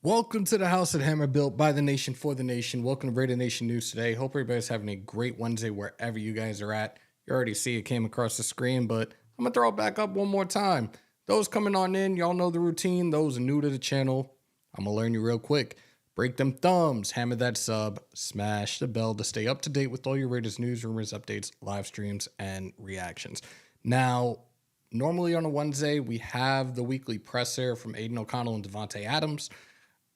Welcome to the House of Hammer, built by the nation for the nation. Welcome to Raider Nation News today. Hope everybody's having a great Wednesday wherever you guys are at. You already see it came across the screen, but I'm going to throw it back up one more time. Those coming on in, y'all know the routine. Those new to the channel, I'm going to learn you real quick. Break them thumbs, hammer that sub, smash the bell to stay up to date with all your Raiders news, rumors, updates, live streams, and reactions. Now, normally on a Wednesday, we have the weekly presser from Aidan O'Connell and Devontae Adams.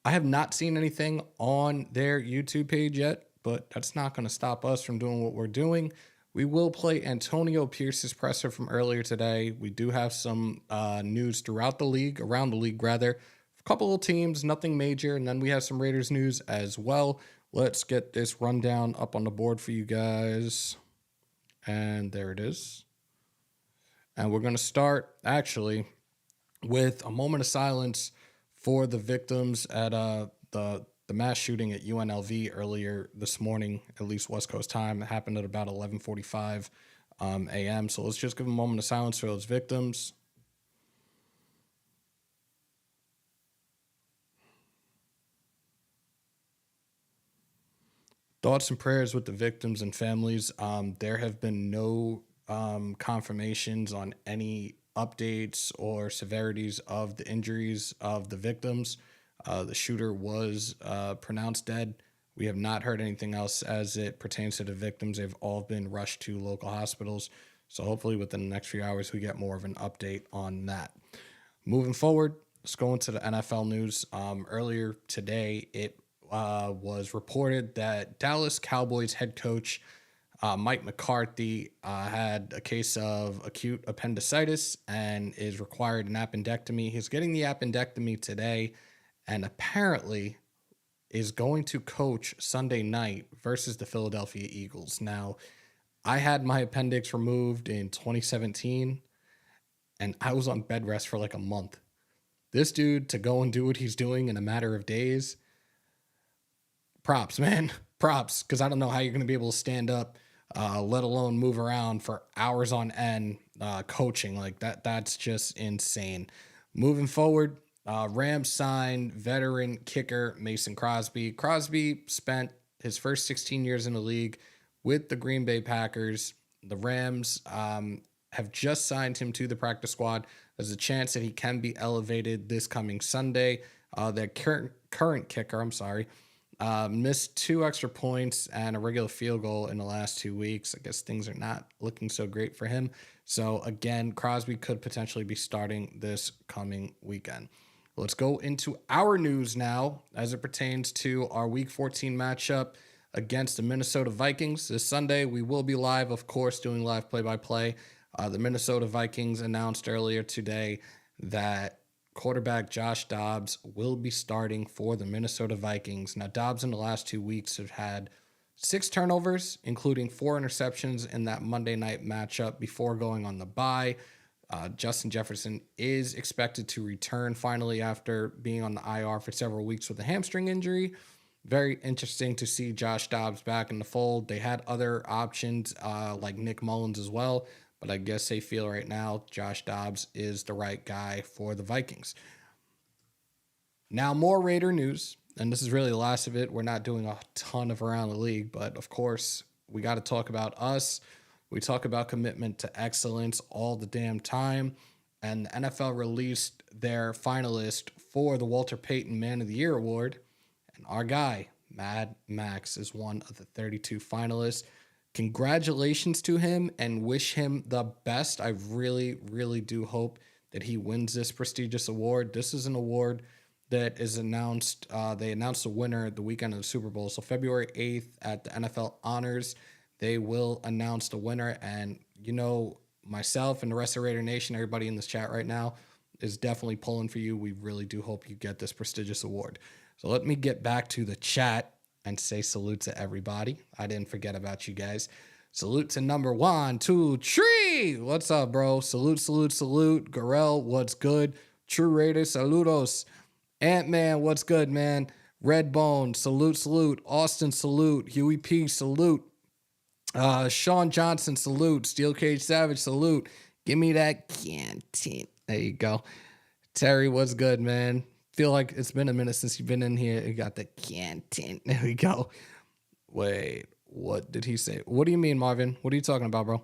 I have not seen anything on their YouTube page yet, but that's not going to stop us from doing what we're doing. We will play Antonio Pierce's presser from earlier today. We do have some news throughout the league, around the league rather. A couple of teams, nothing major, and then we have some Raiders news as well. Let's get this rundown up on the board for you guys. And there it is. And we're going to start, actually, with a moment of silence for the victims at the mass shooting at UNLV earlier this morning, at least West Coast time. It happened at about 11:45 a.m. So let's just give a moment of silence for those victims. Thoughts and prayers with the victims and families. There have been no confirmations on any updates or severities of the injuries of the victims. The shooter was pronounced dead. We have not heard anything else as it pertains to the victims. They've all been rushed to local hospitals. So hopefully within the next few hours, we get more of an update on that. Moving forward, let's go into the NFL news. Earlier today, it was reported that Dallas Cowboys head coach Mike McCarthy had a case of acute appendicitis and is required an appendectomy. He's getting the appendectomy today and apparently is going to coach Sunday night versus the Philadelphia Eagles. Now, I had my appendix removed in 2017 and I was on bed rest for like a month. This dude to go and do what he's doing in a matter of days, props, man, props, because I don't know how you're going to be able to stand up, let alone move around for hours on end coaching like that. That's just insane. Moving forward, Rams signed veteran kicker Maxx Crosby. Crosby spent his first 16 years in the league with the Green Bay Packers. The Rams have just signed him to the practice squad. There's a chance that he can be elevated this coming Sunday. Their current kicker, missed 2 extra points and a regular field goal in the last 2 weeks. I guess things are not looking so great for him. So again, Crosby could potentially be starting this coming weekend. Let's go into our news now as it pertains to our Week 14 matchup against the Minnesota Vikings. This Sunday, we will be live, of course, doing live play-by-play. The Minnesota Vikings announced earlier today that quarterback Josh Dobbs will be starting for the Minnesota Vikings. Now, Dobbs in the last 2 weeks have had 6 turnovers, including 4 interceptions in that Monday night matchup before going on the bye. Justin Jefferson is expected to return finally after being on the IR for several weeks with a hamstring injury. Very interesting to see Josh Dobbs back in the fold. They had other options like Nick Mullins as well, but I guess they feel right now Josh Dobbs is the right guy for the Vikings. Now, more Raider news, and this is really the last of it. We're not doing a ton of around the league, but of course, we got to talk about us. We talk about commitment to excellence all the damn time, and the NFL released their finalist for the Walter Payton Man of the Year Award, and our guy, Mad Max, is one of the 32 finalists. Congratulations to him and wish him the best. I really, really do hope that he wins this prestigious award. This is an award that is announced. They announced the winner the weekend of the Super Bowl. So February 8th at the NFL Honors, they will announce the winner. And, you know, myself and the rest of Raider Nation, everybody in this chat right now is definitely pulling for you. We really do hope you get this prestigious award. So let me get back to the chat and say salute to everybody. I didn't forget about you guys. Salute to number 1, 2, 3. What's up, bro? Salute, salute, salute. Garel, what's good? True Raider, saludos. Ant-Man, what's good, man? Redbone, salute, salute. Austin, salute. Huey P, salute. Sean Johnson, salute. Steel Cage Savage, salute. Give me that canteen. There you go. Terry, what's good, man? Feel like it's been a minute since you've been in here. You got the content. There we go. Wait, what did he say? What do you mean, Marvin? What are you talking about, bro?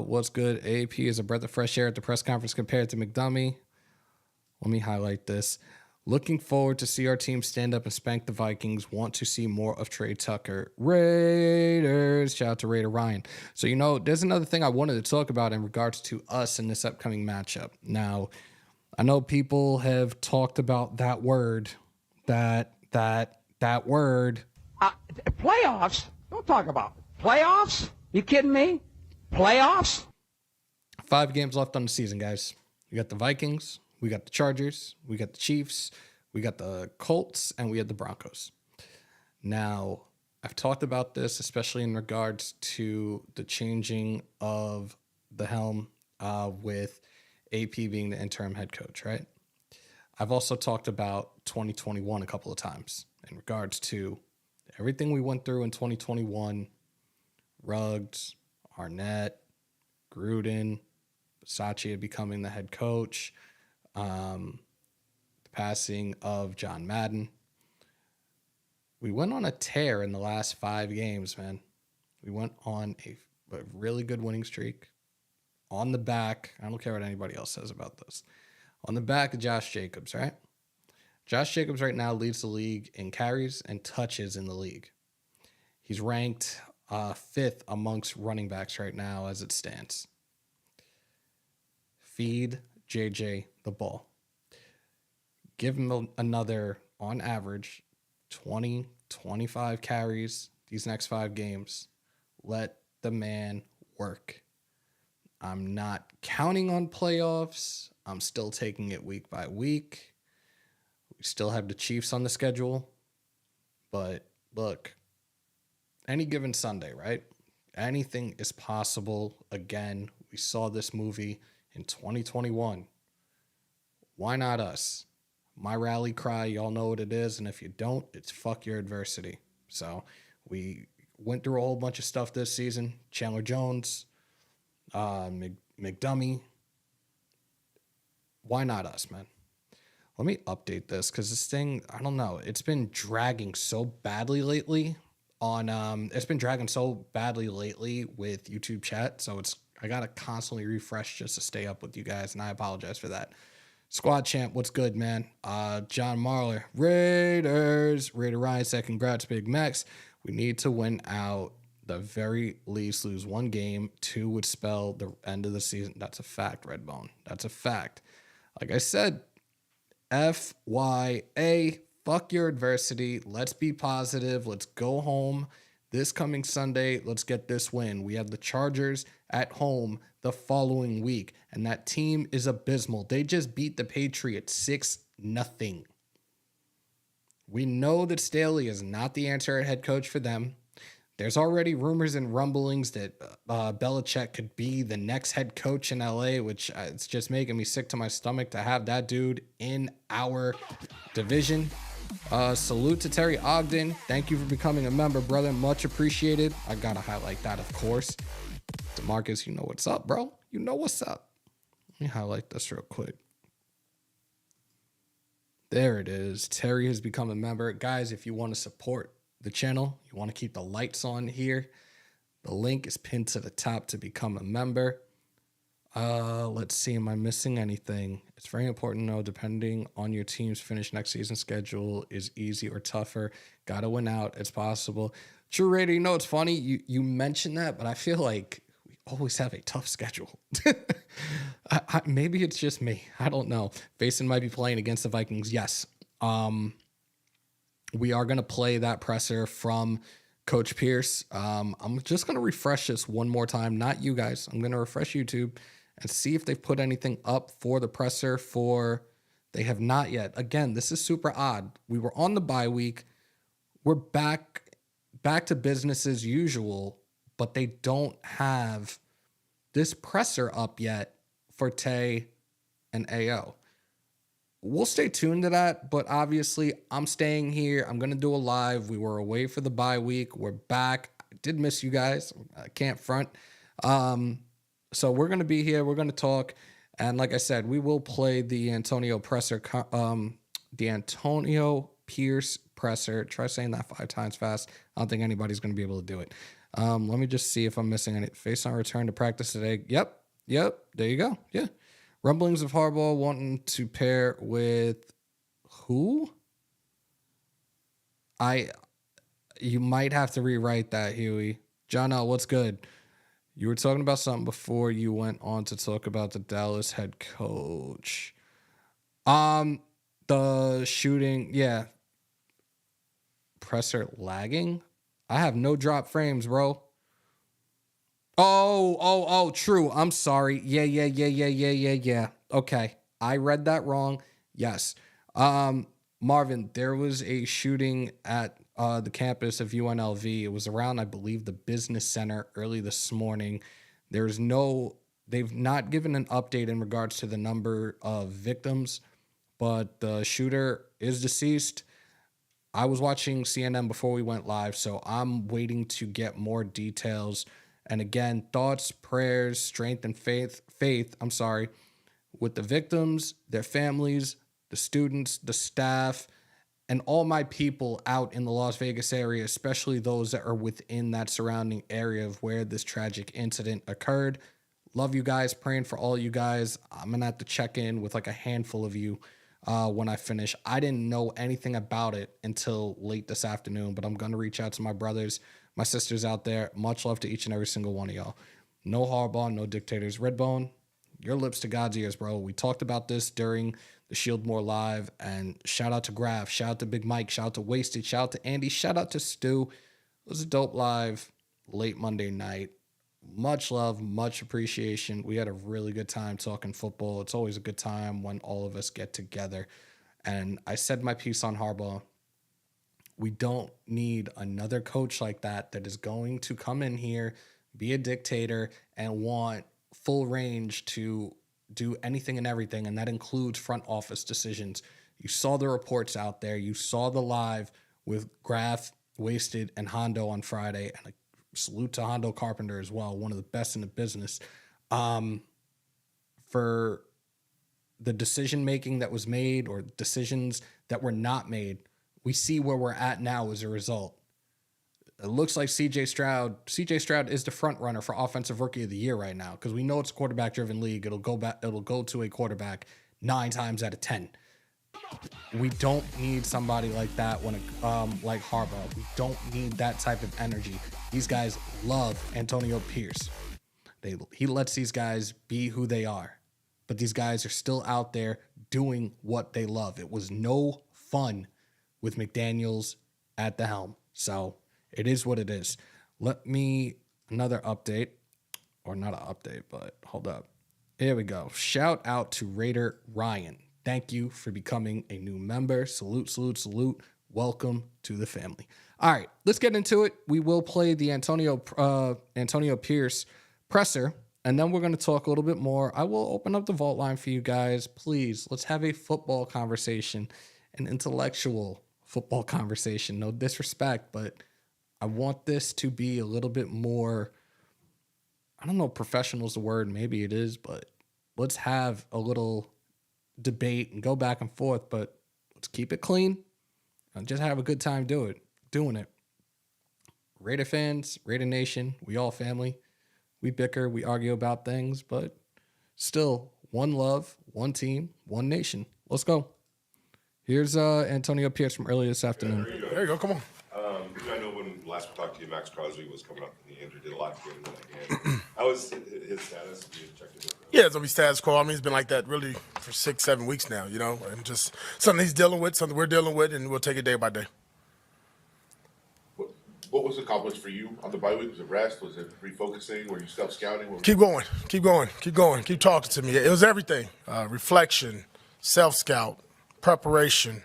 What's good? AP is a breath of fresh air at the press conference compared to McDummy. Let me highlight this. Looking forward to see our team stand up and spank the Vikings. Want to see more of Trey Tucker. Raiders. Shout out to Raider Ryan. So, there's another thing I wanted to talk about in regards to us in this upcoming matchup. Now, I know people have talked about that word, that word. Playoffs? Don't talk about playoffs. You kidding me? Playoffs? 5 games left on the season, guys. We got the Vikings, we got the Chargers, we got the Chiefs, we got the Colts, and we had the Broncos. Now, I've talked about this, especially in regards to the changing of the helm with AP being the interim head coach, right? I've also talked about 2021 a couple of times in regards to everything we went through in 2021, Ruggs, Arnett, Gruden, Bisaccia becoming the head coach, the passing of John Madden. We went on a tear in the last 5 games, man. We went on a really good winning streak. On the back, I don't care what anybody else says about this, on the back of Josh Jacobs, right? Josh Jacobs right now leads the league in carries and touches in the league. He's ranked 5th amongst running backs right now as it stands. Feed JJ the ball. Give him another, on average, 20, 25 carries these next 5 games. Let the man work. I'm not counting on playoffs. I'm still taking it week by week. We still have the Chiefs on the schedule. But look, any given Sunday, right? Anything is possible. Again, we saw this movie in 2021. Why not us? My rally cry, y'all know what it is. And if you don't, it's fuck your adversity. So we went through a whole bunch of stuff this season. Chandler Jones, McDummy. Why not us, man? Let me update this because this thing, I don't know. It's been dragging so badly lately with YouTube chat. So I got to constantly refresh just to stay up with you guys. And I apologize for that. Squad champ, what's good, man? John Marler, Raider Ryan said, congrats, Big Max. We need to win out. The very least lose 1 game. 2 would spell the end of the season. That's a fact, Redbone. That's a fact. Like I said, FYA, fuck your adversity. Let's be positive. Let's go home this coming Sunday. Let's get this win. We have the Chargers at home the following week, and that team is abysmal. They just beat the Patriots 6-0. We know that Staley is not the answer at head coach for them. There's already rumors and rumblings that Belichick could be the next head coach in LA, which it's just making me sick to my stomach to have that dude in our division. Salute to Terry Ogden. Thank you for becoming a member, brother. Much appreciated. I got to highlight that, of course. DeMarcus, you know what's up, bro. You know what's up. Let me highlight this real quick. There it is. Terry has become a member. Guys, if you want to support the channel, you want to keep the lights on here, the link is pinned to the top to become a member. Let's see, am I missing anything? It's very important to know, depending on your team's finish next season schedule is easy or tougher. Gotta win out. It's possible. True Raider, it's funny you mentioned that, but I feel like we always have a tough schedule. Maybe it's just me. I don't know. Basin might be playing against the Vikings. Yes. We are going to play that presser from Coach Pierce. I'm just going to refresh this one more time. Not you guys. I'm going to refresh YouTube and see if they've put anything up for the presser they have not yet. Again, this is super odd. We were on the bye week. We're back to business as usual, but they don't have this presser up yet for Tay and AO. We'll stay tuned to that, but obviously I'm staying here. I'm going to do a live. We were away for the bye week. We're back. I did miss you guys. I can't front. So we're going to be here. We're going to talk. And like I said, we will play the Antonio Pierce presser. Try saying that 5 times fast. I don't think anybody's going to be able to do it. Let me just see if I'm missing any. Face on return to practice today. Yep. There you go. Yeah. Rumblings of Harbaugh wanting to pair with who? You might have to rewrite that, Huey. John L., what's good? You were talking about something before you went on to talk about the Dallas head coach. The shooting, yeah. Presser lagging? I have no drop frames, bro. Oh, true. I'm sorry. Yeah. Okay. I read that wrong. Yes. Marvin, there was a shooting at the campus of UNLV. It was around, I believe, the business center early this morning. They've not given an update in regards to the number of victims, but the shooter is deceased. I was watching CNN before we went live, so I'm waiting to get more details. And again, thoughts, prayers, strength, and faith, with the victims, their families, the students, the staff, and all my people out in the Las Vegas area, especially those that are within that surrounding area of where this tragic incident occurred. Love you guys, praying for all you guys. I'm going to have to check in with like a handful of you when I finish. I didn't know anything about it until late this afternoon, but I'm going to reach out to my brothers, my sisters out there. Much love to each and every single one of y'all. No Harbaugh, no dictators. Redbone, your lips to God's ears, bro. We talked about this during the Shield More Live, and shout out to Graf, shout out to Big Mike, shout out to Wasted, shout out to Andy, shout out to Stu. It was a dope live late Monday night. Much love, much appreciation. We had a really good time talking football. It's always a good time when all of us get together. And I said my piece on Harbaugh. We don't need another coach like that is going to come in here, be a dictator, and want full range to do anything and everything, and that includes front office decisions. You saw the reports out there. You saw the live with Graf, Wasted, and Hondo on Friday, and a salute to Hondo Carpenter as well, one of the best in the business. For the decision-making that was made or decisions that were not made, we see where we're at now as a result. It looks like CJ Stroud is the front runner for Offensive Rookie of the Year right now, because we know it's a quarterback-driven league. It'll go to a quarterback 9 times out of 10. We don't need somebody like that like Harbaugh. We don't need that type of energy. These guys love Antonio Pierce. He lets these guys be who they are, but these guys are still out there doing what they love. It was no fun with McDaniels at the helm, so it is what it is. Another update, or not an update, but hold up. Here we go. Shout out to Raider Ryan. Thank you for becoming a new member. Salute. Welcome to the family. All right, let's get into it. We will play the Antonio Pierce presser, and then we're going to talk a little bit more. I will open up the vault line for you guys. Please, let's have a football conversation, an intellectual football conversation. No disrespect, but I want this to be a little bit more, I don't know, professional is the word, maybe it is, but let's have a little debate and go back and forth, but let's keep it clean and just have a good time doing it. Raider fans, Raider Nation, we all family. We bicker, we argue about things, but still one love, one team, one nation. Let's go. Here's Antonio Pierce from earlier this afternoon. There you go. Come on. I know when last we talked to you, Maxx Crosby was coming up in the injury, did a lot to get him in that game. How was his status? Did you check it out? Yeah, it's going to be status quo. I mean, he's been like that really for 6-7 weeks now, and just something he's dealing with, something we're dealing with, and we'll take it day by day. What was accomplished for you on the bye week? Was it rest? Was it refocusing? Were you self-scouting? Keep going. Keep talking to me. It was everything. Reflection, self-scout, preparation,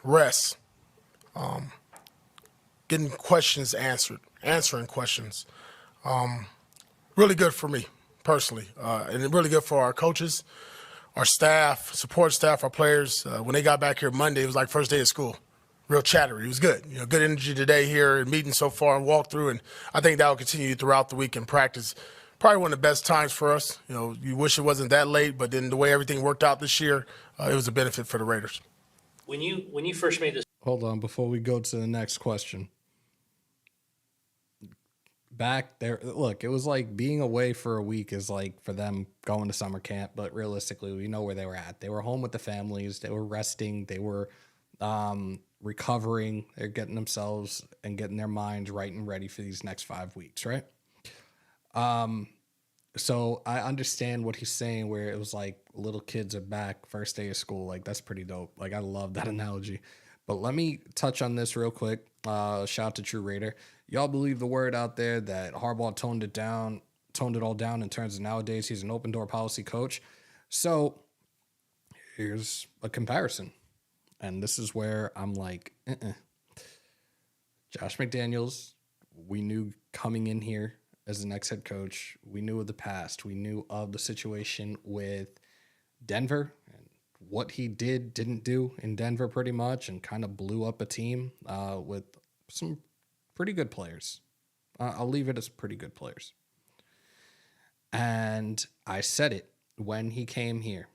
rest, getting questions answered, answering questions. Really good for me personally, and really good for our coaches, our staff, support staff, our players. When they got back here Monday, it was like first day of school. Real chattery. It was good. Good energy today here and meeting so far and walk through, and I think that will continue throughout the week in practice probably one of the best times for us. You know, you wish it wasn't that late, but then the way everything worked out this year, it was a benefit for the Raiders. When you first made this, Hold on, before we go to the next question. Back there, look, it was like being away for a week is like for them going to summer camp, but realistically, we know where they were at. They were home with the families, they were resting, they were recovering, they're getting themselves and getting their minds right and ready for these next 5 weeks, right? So I understand what he's saying, where it was like little kids are back, first day of school. Like, that's pretty dope. Like, I love that analogy. But let me touch on this real quick. Shout out to True Raider. Y'all believe the word out there that Harbaugh toned it all down in terms of nowadays he's an open door policy coach. So here's a comparison. And this is where I'm like, Josh McDaniels, we knew coming in here as the next head coach, we knew of the past. We knew of the situation with Denver and what he didn't do in Denver pretty much, and kind of blew up a team with some pretty good players. I'll leave it as pretty good players. And I said it when he came here.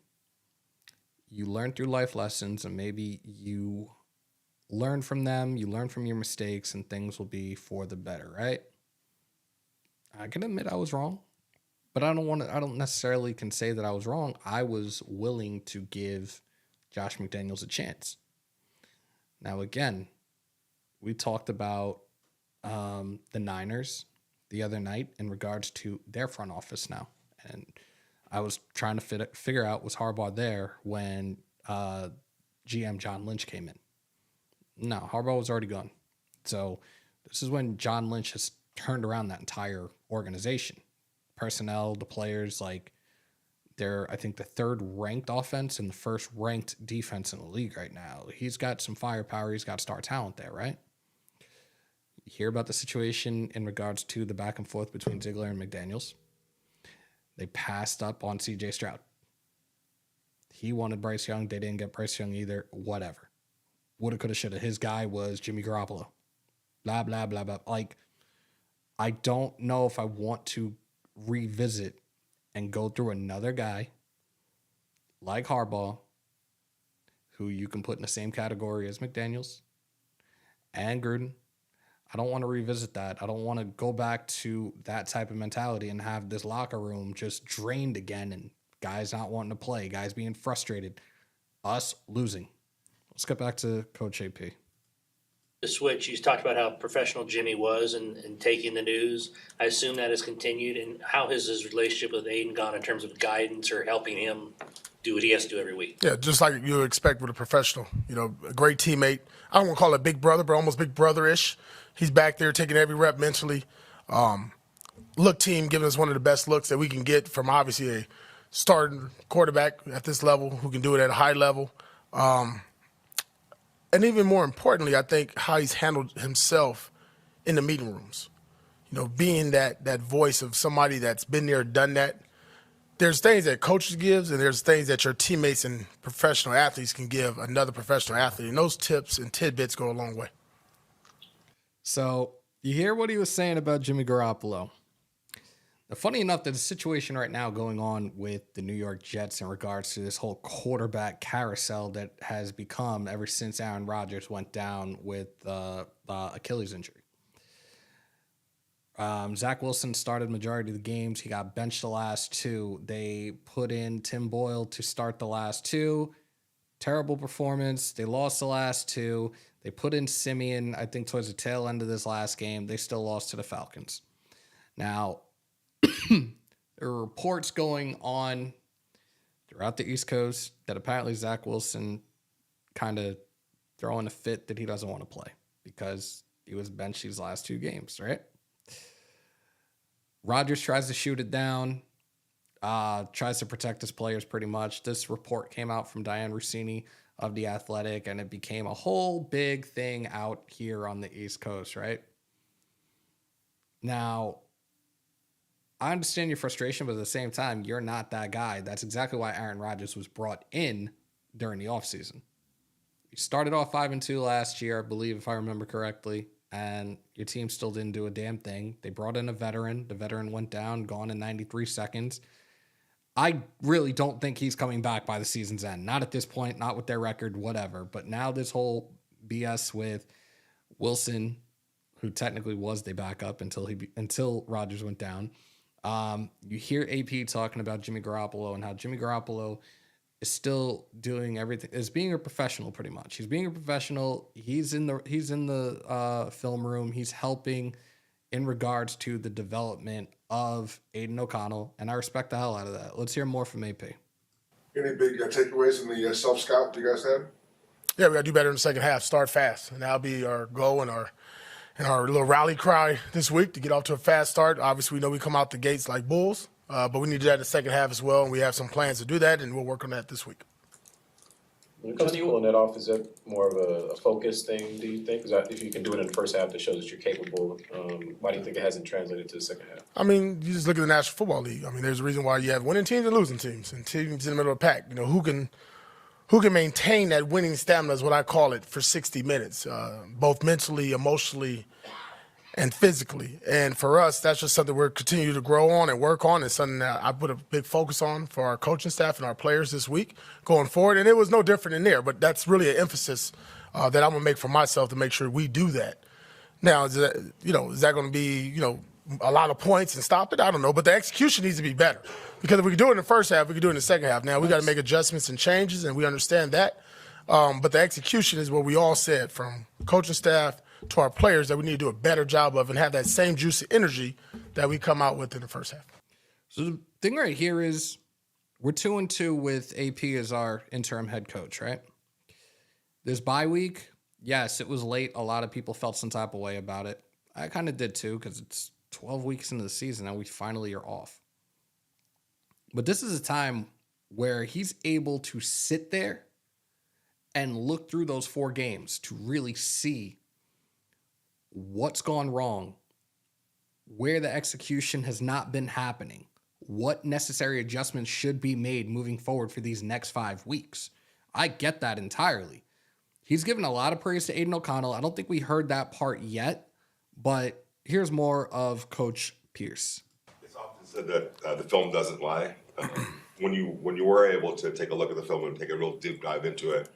You learn through life lessons, and maybe you learn from them, you learn from your mistakes, and things will be for the better, right? I can admit I was wrong, but I don't necessarily can say that I was wrong. I was willing to give Josh McDaniels a chance. Now, again, we talked about the Niners the other night in regards to their front office now. And I was trying to figure out, was Harbaugh there when GM John Lynch came in? No, Harbaugh was already gone. So this is when John Lynch has turned around that entire organization. Personnel, the players, like they're, I think, the third ranked offense and the first ranked defense in the league right now. He's got some firepower. He's got star talent there, right? You hear about the situation in regards to the back and forth between Ziegler and McDaniels. They passed up on CJ Stroud. He wanted Bryce Young. They didn't get Bryce Young either. Whatever. Woulda, coulda, shoulda. His guy was Jimmy Garoppolo. Blah, blah, blah, blah. Like, I don't know if I want to revisit and go through another guy like Harbaugh, who you can put in the same category as McDaniels and Gruden. I don't want to revisit that. I don't want to go back to that type of mentality and have this locker room just drained again and guys not wanting to play, guys being frustrated, us losing. Let's get back to Coach AP. the switch, you talked about how professional Jimmy was and taking the news. I assume that has continued. And how has his relationship with Aidan gone in terms of guidance or helping him do what he has to do every week? Yeah, just like you would expect with a professional. You know, a great teammate. I don't want to call it big brother, but almost big brother-ish. He's back there taking every rep mentally. Look team giving us one of the best looks that we can get from obviously a starting quarterback at this level who can do it at a high level. And even more importantly, I think how he's handled himself in the meeting rooms. You know, being that voice of somebody that's been there, done that. There's things that coaches gives, and there's things that your teammates and professional athletes can give another professional athlete. And those tips and tidbits go a long way. So you hear what he was saying about Jimmy Garoppolo. Now, funny enough, there's a situation right now going on with the New York Jets in regards to this whole quarterback carousel that has become ever since Aaron Rodgers went down with Achilles injury. Zach Wilson started majority of the games. He got benched the last two. They put in Tim Boyle to start the last two. Terrible performance. They lost the last two. They put in Simeon, I think, towards the tail end of this last game. They still lost to the Falcons. Now, there are reports going on throughout the East Coast that apparently Zach Wilson kind of throwing a fit that he doesn't want to play because he was benched these last two games, right? Rodgers tries to shoot it down, tries to protect his players pretty much. This report came out from Diane Rossini of The Athletic, and it became a whole big thing out here on the East Coast, right? Now, I understand your frustration, but at the same time, you're not that guy. That's exactly why Aaron Rodgers was brought in during the offseason. He started off 5-2 last year, I believe, if I remember correctly. and your team still didn't do a damn thing. They brought in a veteran. The veteran went down, gone in 93 seconds. I really don't think he's coming back by the season's end. Not at this point, not with their record, whatever. But now this whole BS with Wilson, who technically was the backup until Rodgers went down. You hear AP talking about Jimmy Garoppolo and how Jimmy Garoppolo is still doing everything, is being a professional pretty much. He's being a professional. He's in the film room. He's helping in regards to the development of Aidan O'Connell, and I respect the hell out of that. Let's hear more from AP. Any big takeaways from the self-scout you guys had? Yeah, we got to do better in the second half. Start fast, and that'll be our goal and our little rally cry this week to get off to a fast start. Obviously, we know we come out the gates like bulls, but we need to do that in the second half as well, and we have some plans to do that, and we'll work on that this week. When it comes to pulling that off, is that more of a focus thing, do you think? Because if you can do it in the first half, that shows that you're capable. Why do you think it hasn't translated to the second half? I mean, you just look at the National Football League. I mean, there's a reason why you have winning teams and losing teams, and teams in the middle of the pack. You know, who can maintain that winning stamina is what I call it for 60 minutes, both mentally, emotionally, and physically. And for us, that's just something we're continuing to grow on and work on. It's something that I put a big focus on for our coaching staff and our players this week going forward. And it was no different in there, but that's really an emphasis that I'm going to make for myself to make sure we do that. Now, is that going to be, a lot of points and stop it? I don't know, but the execution needs to be better. Because if we can do it in the first half, we can do it in the second half. Now, we got to make adjustments and changes, and we understand that. But the execution is what we all said, from coaching staff to our players, that we need to do a better job of and have that same juicy energy that we come out with in the first half. So the thing right here is we're 2-2 with AP as our interim head coach, right? This bye week, yes, it was late. A lot of people felt some type of way about it. I kind of did too, because it's 12 weeks into the season and we finally are off. But this is a time where he's able to sit there and look through those 4 games to really see what's gone wrong, where the execution has not been happening, what necessary adjustments should be made moving forward for these next 5 weeks. I get that entirely. He's given a lot of praise to Aidan O'Connell. I don't think we heard that part yet, but here's more of Coach Pierce. It's often said that the film doesn't lie. When you were able to take a look at the film and take a real deep dive into it,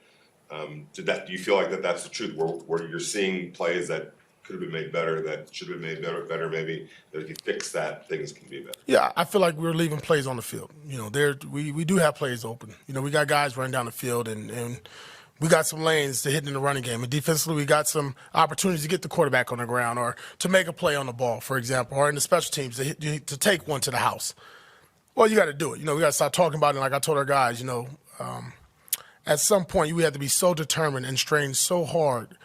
do you feel like that's the truth, where you're seeing plays that could have been made better, that should have been made better maybe, that if you fix that, things can be better? Yeah, I feel like we're leaving plays on the field. We do have plays open. We got guys running down the field, and we got some lanes to hit in the running game. And defensively, we got some opportunities to get the quarterback on the ground or to make a play on the ball, for example, or in the special teams to take one to the house. Well, you got to do it. We got to start talking about it. Like I told our guys, at some point, we have to be so determined and strain so hard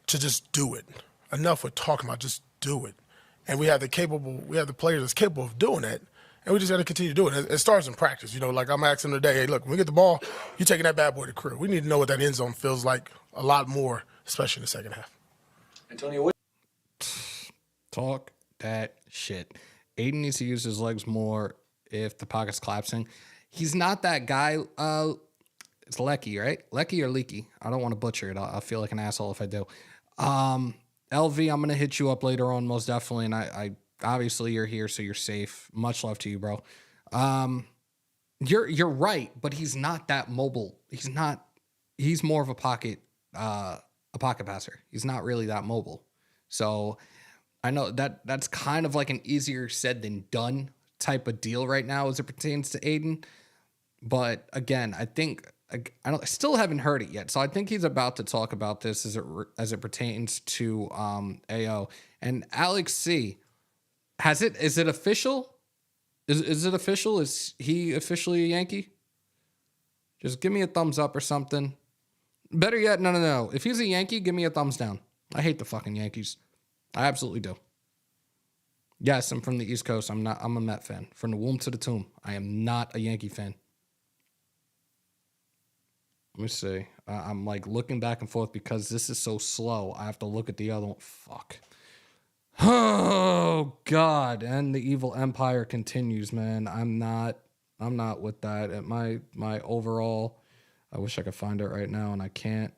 to just do it. Enough with talking about, just do it. And we have the players that's capable of doing that, and we just got to continue to do it. It starts in practice. Like I'm asking today, hey, look, when we get the ball, you're taking that bad boy to career. We need to know what that end zone feels like a lot more, especially in the second half. Antonio, what? Talk that shit. Aidan needs to use his legs more if the pocket's collapsing. He's not that guy. It's Lecky, right? Lecky or Leaky? I don't want to butcher it. I'll feel like an asshole if I do. LV, I'm going to hit you up later on, most definitely. And I obviously you're here, so you're safe. Much love to you, bro. You're right, but he's not that mobile. He's more of a pocket passer. He's not really that mobile. So I know that's kind of like an easier said than done type of deal right now as it pertains to Aidan. But again, I think I still haven't heard it yet, so I think he's about to talk about this as it pertains to AO and Alex C. Is it official? Is it official? Is he officially a Yankee? Just give me a thumbs up or something. Better yet, no. If he's a Yankee, give me a thumbs down. I hate the fucking Yankees. I absolutely do. Yes, I'm from the East Coast. I'm a Met fan. From the womb to the tomb. I am not a Yankee fan. Let me see. I'm like looking back and forth because this is so slow. I have to look at the other one. Fuck. Oh God. And the evil empire continues, man. I'm not with that. At my overall, I wish I could find it right now and I can't.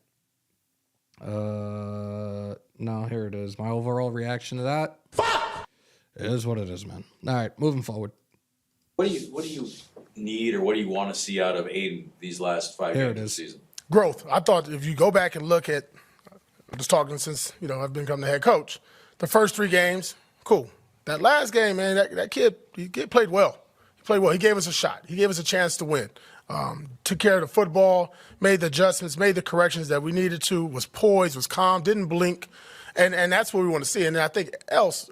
No, here it is. My overall reaction to that. Fuck! It is what it is, man. All right, moving forward. What do you need or what do you want to see out of Aidan these last 5 Here games it of is. the season? Growth. I thought if you go back and look at, I'm just talking since, I've become the head coach. The first 3 games, cool. That last game, man, that kid played well. He played well. He gave us a shot. He gave us a chance to win. Took care of the football, made the adjustments, made the corrections that we needed to, was poised, was calm, didn't blink. And that's what we want to see. And I think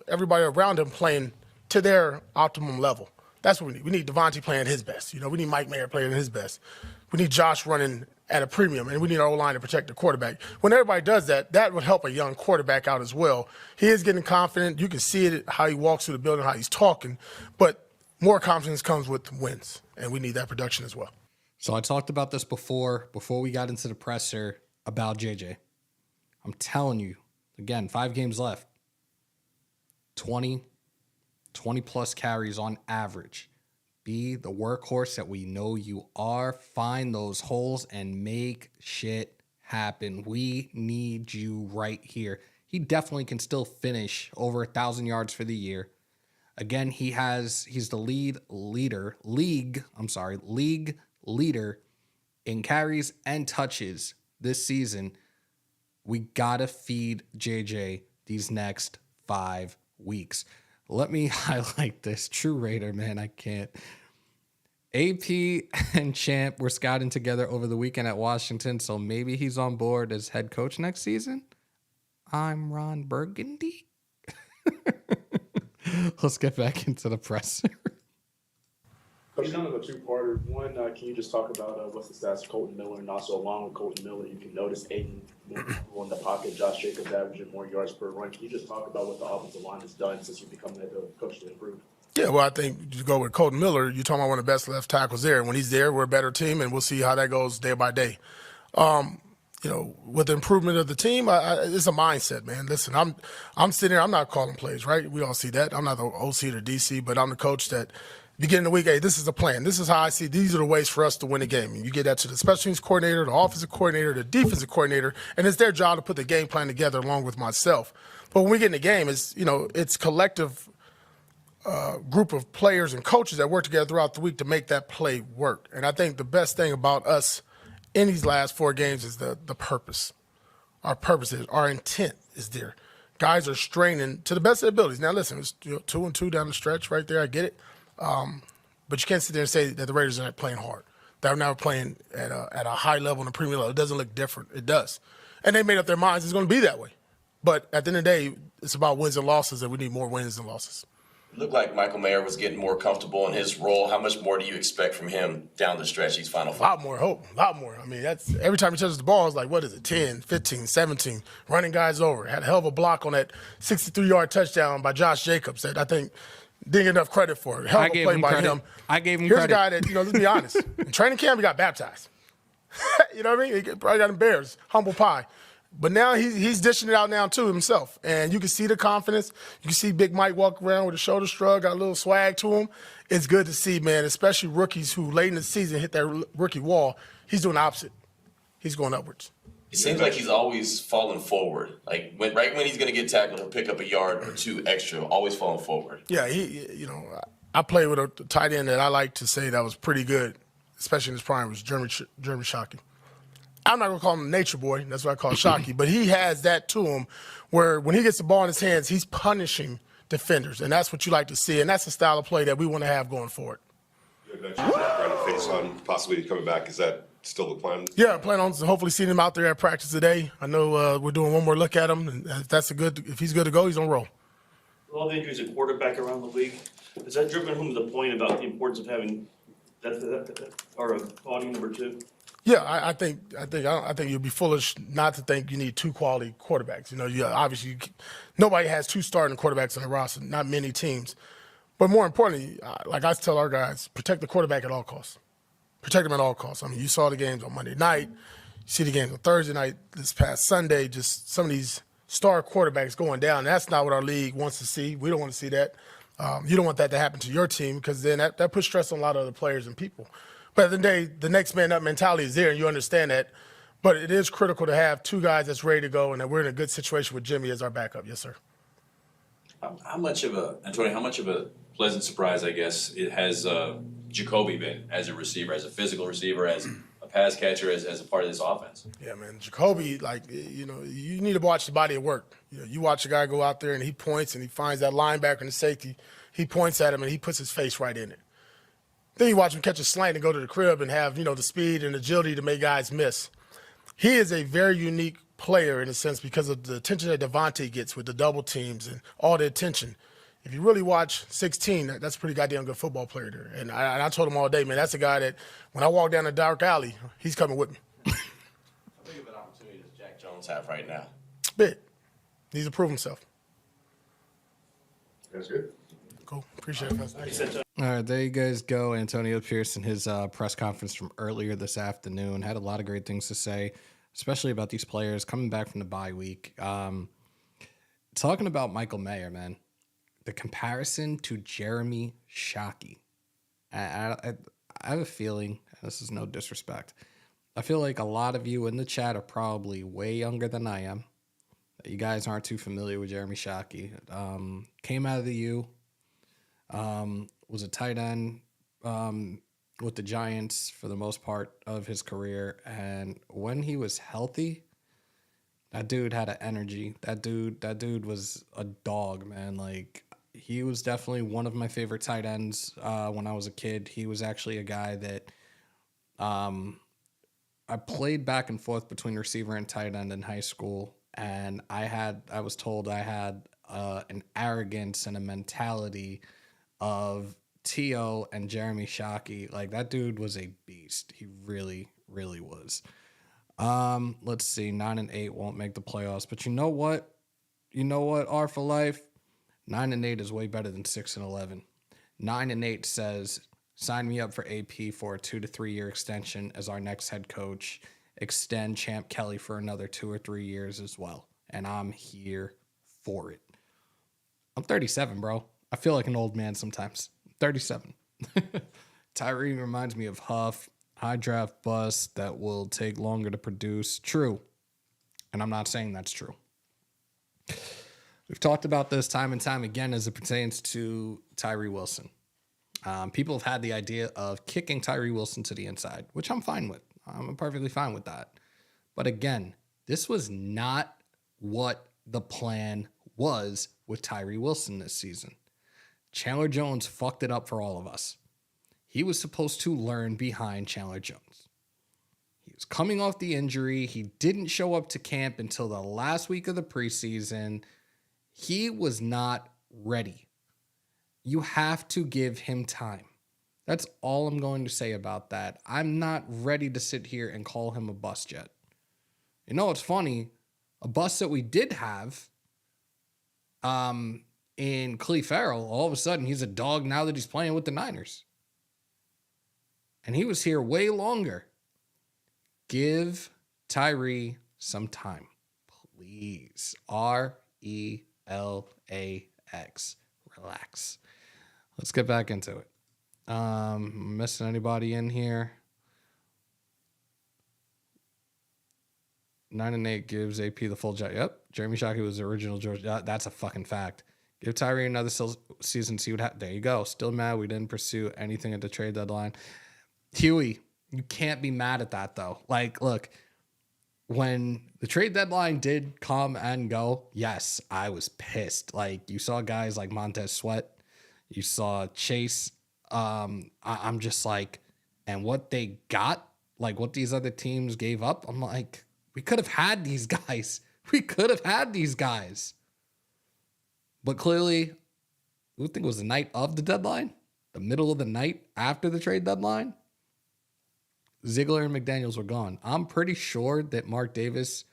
everybody around him playing to their optimum level. That's what we need. We need Devontae playing his best. We need Mike Mayer playing his best. We need Josh running at a premium, and we need our O-line to protect the quarterback. When everybody does that, that would help a young quarterback out as well. He is getting confident. You can see it, how he walks through the building, how he's talking. But more confidence comes with wins, and we need that production as well. So I talked about this before we got into the presser about JJ. I'm telling you, again, 5 games left. 20 plus carries on average. Be the workhorse that we know you are. Find those holes and make shit happen. We need you right here. He definitely can still finish over 1,000 yards for the year. Again, he's the league leader in carries and touches this season. We gotta feed JJ these next 5 weeks. Let me highlight this. True Raider, man, I can't. AP and Champ were scouting together over the weekend at Washington, so maybe he's on board as head coach next season. I'm Ron Burgundy. Let's get back into the presser. Coach, kind of a two-parter. One, can you just talk about what's the stats of Colton Miller, and also along with Colton Miller, you can notice Aidan in the pocket, Josh Jacobs averaging more yards per run. Can you just talk about what the offensive line has done since you become the coach to improve? Yeah, well, I think you go with Colton Miller, you're talking about one of the best left tackles there. When he's there, we're a better team, and we'll see how that goes day by day. With the improvement of the team, it's a mindset, man. Listen, I'm sitting here, I'm not calling plays, right? We all see that. I'm not the OC or DC, but I'm the coach that beginning of the week, hey, this is the plan. This is how I see these are the ways for us to win a game. And you get that to the special teams coordinator, the offensive coordinator, the defensive coordinator, and it's their job to put the game plan together along with myself. But when we get in the game, it's collective group of players and coaches that work together throughout the week to make that play work. And I think the best thing about us in these last 4 games is the purpose. Our purpose is, our intent is there. Guys are straining to the best of their abilities. Now, listen, it's 2-2 down the stretch right there. I get it. But you can't sit there and say that the Raiders aren't playing hard. They're now playing at a high level and a premium level. It doesn't look different. It does. And they made up their minds it's going to be that way. But at the end of the day, it's about wins and losses, and we need more wins than losses. It looked like Michael Mayer was getting more comfortable in his role. How much more do you expect from him down the stretch these final 5? A lot more hope, a lot more. I mean, that's every time he touches the ball, it's like, what is it, 10, 15, 17, running guys over. Had a hell of a block on that 63-yard touchdown by Josh Jacobs that I think didn't get enough credit for. Hell of a play by him. I gave him Here's credit. a guy that, let's be honest. In training camp, he got baptized. You know what I mean? He probably got embarrassed. Humble pie. But now he's dishing it out now, too, himself. And you can see the confidence. You can see Big Mike walk around with a shoulder shrug, got a little swag to him. It's good to see, man, especially rookies who late in the season hit that rookie wall. He's doing the opposite. He's going upwards. It seems like he's always falling forward. Like right when he's going to get tackled or pick up a yard or 2 extra, always falling forward. Yeah, I played with a tight end that I like to say that was pretty good, especially in his prime, was Jeremy Shockey. I'm not going to call him Nature Boy. That's what I call Shockey. But he has that to him where when he gets the ball in his hands, he's punishing defenders. And that's what you like to see. And that's the style of play that we want to have going forward. You had mentioned trying to face on possibly coming back. Is that still the plan? Yeah, I plan on hopefully seeing him out there at practice today. I know we're doing one more look at him. And if he's good to go, he's on roll. With all the injuries at quarterback around the league, has that driven home to the point about the importance of having that or a quality number 2? Yeah, I think you'd be foolish not to think you need 2 quality quarterbacks. Obviously nobody has 2 starting quarterbacks on the roster, not many teams. But more importantly, like I tell our guys, protect the quarterback at all costs. Protect him at all costs. I mean, you saw the games on Monday night, you see the games on Thursday night, this past Sunday, just some of these star quarterbacks going down. That's not what our league wants to see. We don't want to see that. You don't want that to happen to your team because then that puts stress on a lot of other players and people. But at the end of the day, the next man up mentality is there, and you understand that. But it is critical to have two guys that's ready to go and that we're in a good situation with Jimmy as our backup. Yes, sir. How much of a pleasant surprise, I guess, it has Jacoby been as a receiver, as a physical receiver, as a pass catcher, as a part of this offense? Yeah, man. Jacoby, you need to watch the body of work. You watch a guy go out there and he points and he finds that linebacker and the safety. He points at him and he puts his face right in it. Then you watch him catch a slant and go to the crib and have, the speed and agility to make guys miss. He is a very unique player in a sense because of the attention that Devontae gets with the double teams and all the attention. If you really watch 16, that's a pretty goddamn good football player there. And I told him all day, man, that's a guy that when I walk down a dark alley, he's coming with me. How big of an opportunity does Jack Jones have right now? Big. Needs to prove himself. That's good. Cool. Appreciate it, fellas. Thank you. All right, there you guys go. Antonio Pierce in his press conference from earlier this afternoon had a lot of great things to say, especially about these players coming back from the bye week. Talking about Michael Mayer, man, the comparison to Jeremy Shockey. I have a feeling, this is no disrespect, I feel like a lot of you in the chat are probably way younger than I am. You guys aren't too familiar with Jeremy Shockey. Came out of the U. Was a tight end with the Giants for the most part of his career. And when he was healthy, that dude had an energy. That dude was a dog, man. Like, he was definitely one of my favorite tight ends when I was a kid. He was actually a guy that I played back and forth between receiver and tight end in high school. And I was told I had an arrogance and a mentality of T.O. and Jeremy Shockey. Like, that dude was a beast. He really, really was. Let's see. 9-8 won't make the playoffs. But you know what? R for life? 9-8 is way better than 6-11. 9-8 says, sign me up for AP for a 2 to 3 year extension as our next head coach. Extend Champ Kelly for another 2 or 3 years as well. And I'm here for it. I'm 37, bro. I feel like an old man sometimes. 37. Tyree reminds me of Huff. High draft bust that will take longer to produce. True. And I'm not saying that's true. We've talked about this time and time again as it pertains to Tyree Wilson. People have had the idea of kicking Tyree Wilson to the inside, which I'm fine with. I'm perfectly fine with that. But again, this was not what the plan was with Tyree Wilson this season. Chandler Jones fucked it up for all of us. He was supposed to learn behind Chandler Jones. He was coming off the injury. He didn't show up to camp until the last week of the preseason. He was not ready. You have to give him time. That's all I'm going to say about that. I'm not ready to sit here and call him a bust yet. You know, it's funny. A bust that we did have in Cleve Farrell, all of a sudden he's a dog now that he's playing with the Niners. And he was here way longer. Give Tyree some time, please. RELAX. Relax. Let's get back into it. Missing anybody in here? 9-8 gives AP the full job. Yep. Jeremy Shockey was the original George. That's a fucking fact. Give Tyree another season, see what happens. There you go. Still mad we didn't pursue anything at the trade deadline. Huey, you can't be mad at that, though. Like, look, when the trade deadline did come and go, yes, I was pissed. Like, you saw guys like Montez Sweat. You saw Chase. I'm just like, and what they got, like what these other teams gave up, I'm like, we could have had these guys. We could have had these guys. But clearly, I think it was the night of the deadline, the middle of the night after the trade deadline, Ziegler and McDaniels were gone. I'm pretty sure that Mark Davis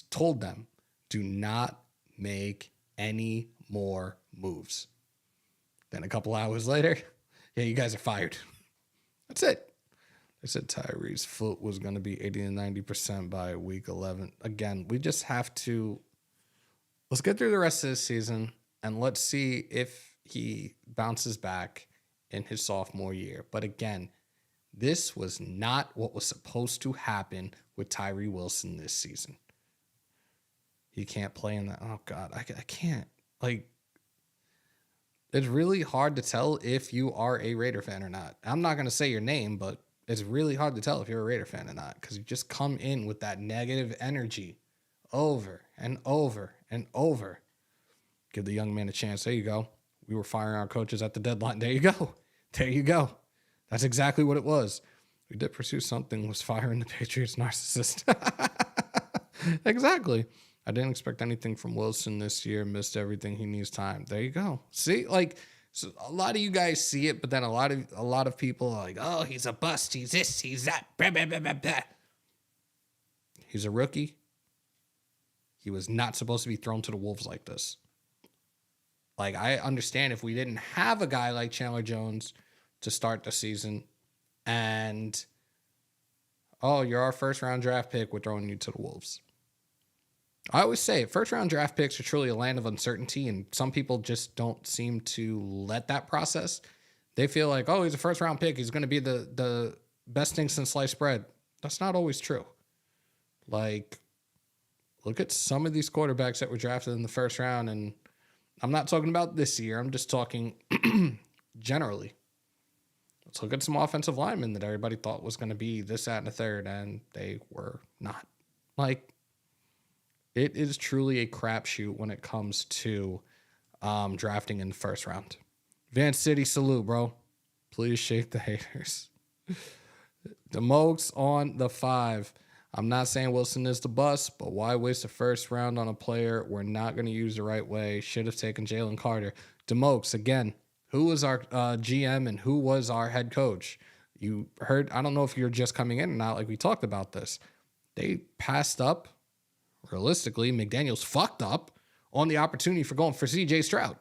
told them, do not make any more moves. Then a couple hours later, yeah, you guys are fired. That's it. They said Tyree's foot was going to be 80 to 90% by week 11. Again, we just have to, let's get through the rest of this season and let's see if he bounces back in his sophomore year. But again, this was not what was supposed to happen with with Tyree Wilson this season. He can't play in that. Oh, God, I can't. Like, it's really hard to tell if you are a Raider fan or not. I'm not going to say your name, but it's really hard to tell if you're a Raider fan or not because you just come in with that negative energy over and over and over. Give the young man a chance. There you go. We were firing our coaches at the deadline. There you go. There you go. That's exactly what it was. We did pursue something, was firing the Patriots narcissist. Exactly. I didn't expect anything from Wilson this year. Missed everything. He needs time. There you go. See, like, so a lot of you guys see it, but then a lot of people are like, oh, he's a bust. He's this, he's that. Blah, blah, blah, blah, blah. He's a rookie. He was not supposed to be thrown to the wolves like this. Like, I understand if we didn't have a guy like Chandler Jones to start the season and, oh, you're our first round draft pick, we're throwing you to the wolves. I always say first round draft picks are truly a land of uncertainty, and some people just don't seem to let that process. They feel like, oh, he's a first round pick. He's going to be the best thing since sliced bread. That's not always true. Like, look at some of these quarterbacks that were drafted in the first round, and I'm not talking about this year. I'm just talking generally. Let's look at some offensive linemen that everybody thought was going to be this, that, and the third, and they were not. Like, it is truly a crapshoot when it comes to drafting in the first round. Vance City, salute, bro. Please shake the haters. The Mokes on the 5. I'm not saying Wilson is the bust, but why waste the first round on a player we're not going to use the right way? Should have taken Jalen Carter. DeMokes, again, who was our GM and who was our head coach? You heard, I don't know if you're just coming in or not, like we talked about this. They passed up. Realistically, McDaniels fucked up on the opportunity for going for CJ Stroud.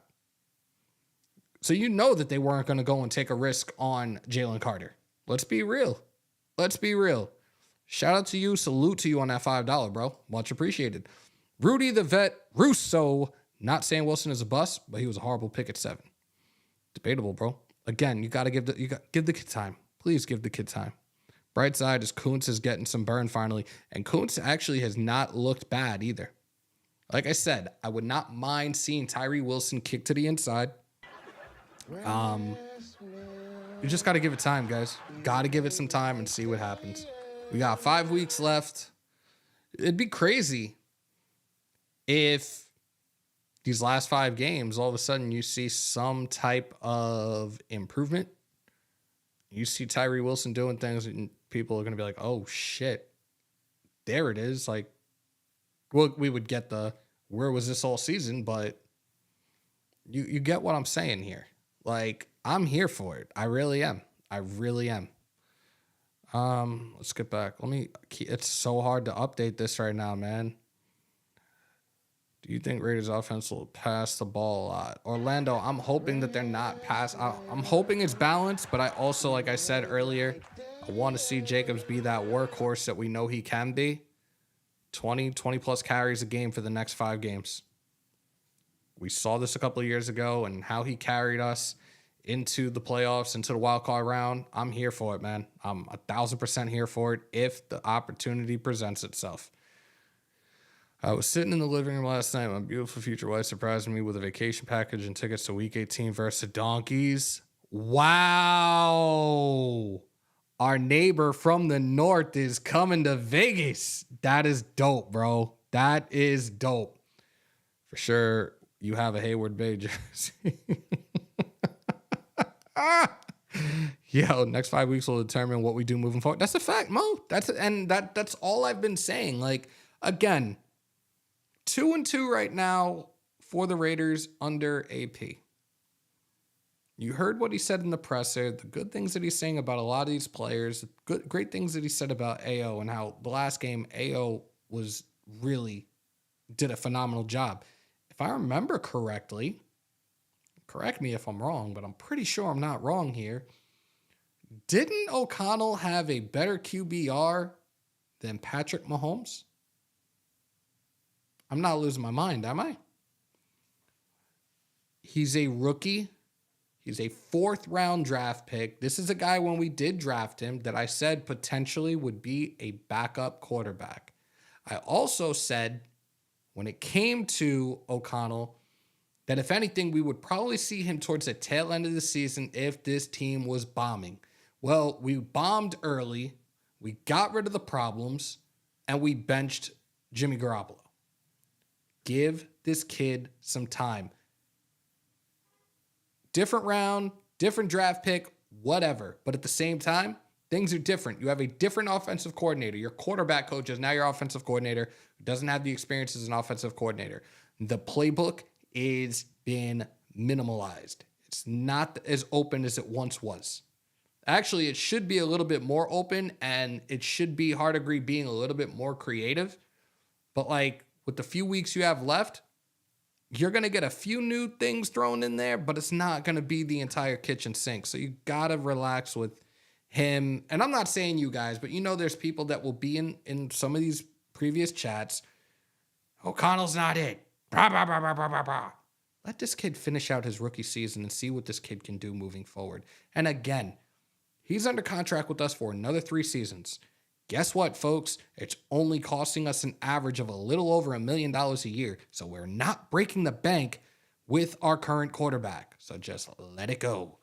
So you know that they weren't going to go and take a risk on Jalen Carter. Let's be real. Let's be real. Shout out to you. Salute to you on that $5, bro. Much appreciated. Rudy the Vet Russo. Not saying Wilson is a bust, but he was a horrible pick at 7. Debatable, bro. Again, you got to give the kid time. Please give the kid time. Bright side is Kuntz is getting some burn finally, and Kuntz actually has not looked bad either. Like I said, I would not mind seeing Tyree Wilson kick to the inside. You just got to give it time, guys. Got to give it some time and see what happens. We got 5 weeks left. It'd be crazy if these last 5 games, all of a sudden you see some type of improvement. You see Tyree Wilson doing things and people are going to be like, oh, shit. There it is. Like, well, we would get the, where was this all season? But you get what I'm saying here. Like, I'm here for it. I really am. I really am. Let's get back. It's so hard to update this right now, man. Do you think Raiders offense will pass the ball a lot? Orlando, I'm hoping that they're not I'm hoping it's balanced, but I also, like I said earlier, I want to see Jacobs be that workhorse that we know he can be. 20 plus carries a game for the next 5 games. We saw this a couple of years ago and how he carried us into the playoffs, into the wild card round. I'm here for it, man. I'm 1,000% here for it if the opportunity presents itself. I was sitting in the living room last night. My beautiful future wife surprised me with a vacation package and tickets to Week 18 versus the Donkeys. Wow. Our neighbor from the north is coming to Vegas. That is dope, bro. That is dope. For sure, you have a Hayward Bay jersey. Yo, next 5 weeks will determine what we do moving forward. That's a fact, Mo. That's all I've been saying. Like, again, 2-2 right now for the Raiders under AP. You heard what he said in the presser, the good things that he's saying about a lot of these players, great things that he said about AO and how the last game AO did a phenomenal job. If I remember correctly, correct me if I'm wrong, but I'm pretty sure I'm not wrong here. Didn't O'Connell have a better QBR than Patrick Mahomes? I'm not losing my mind, am I? He's a rookie. He's a 4th-round draft pick. This is a guy, when we did draft him, that I said potentially would be a backup quarterback. I also said, when it came to O'Connell, that if anything, we would probably see him towards the tail end of the season if this team was bombing. Well, we bombed early, we got rid of the problems, and we benched Jimmy Garoppolo. Give this kid some time. Different round, different draft pick, whatever. But at the same time, things are different. You have a different offensive coordinator. Your quarterback coach is now your offensive coordinator, who doesn't have the experience as an offensive coordinator. The playbook is been minimalized. It's not as open as it once was. Actually, it should be a little bit more open, and it should be Hardagree being a little bit more creative. But like, with the few weeks you have left, you're going to get a few new things thrown in there, but it's not going to be the entire kitchen sink. So you got to relax with him. And I'm not saying you guys, but you know there's people that will be in some of these previous chats. O'Connell's not it. Blah, blah, blah, blah, blah, blah, blah. Let this kid finish out his rookie season and see what this kid can do moving forward. And again, he's under contract with us for another 3 seasons. Guess what, folks? It's only costing us an average of a little over $1 million a year. So we're not breaking the bank with our current quarterback. So just let it go.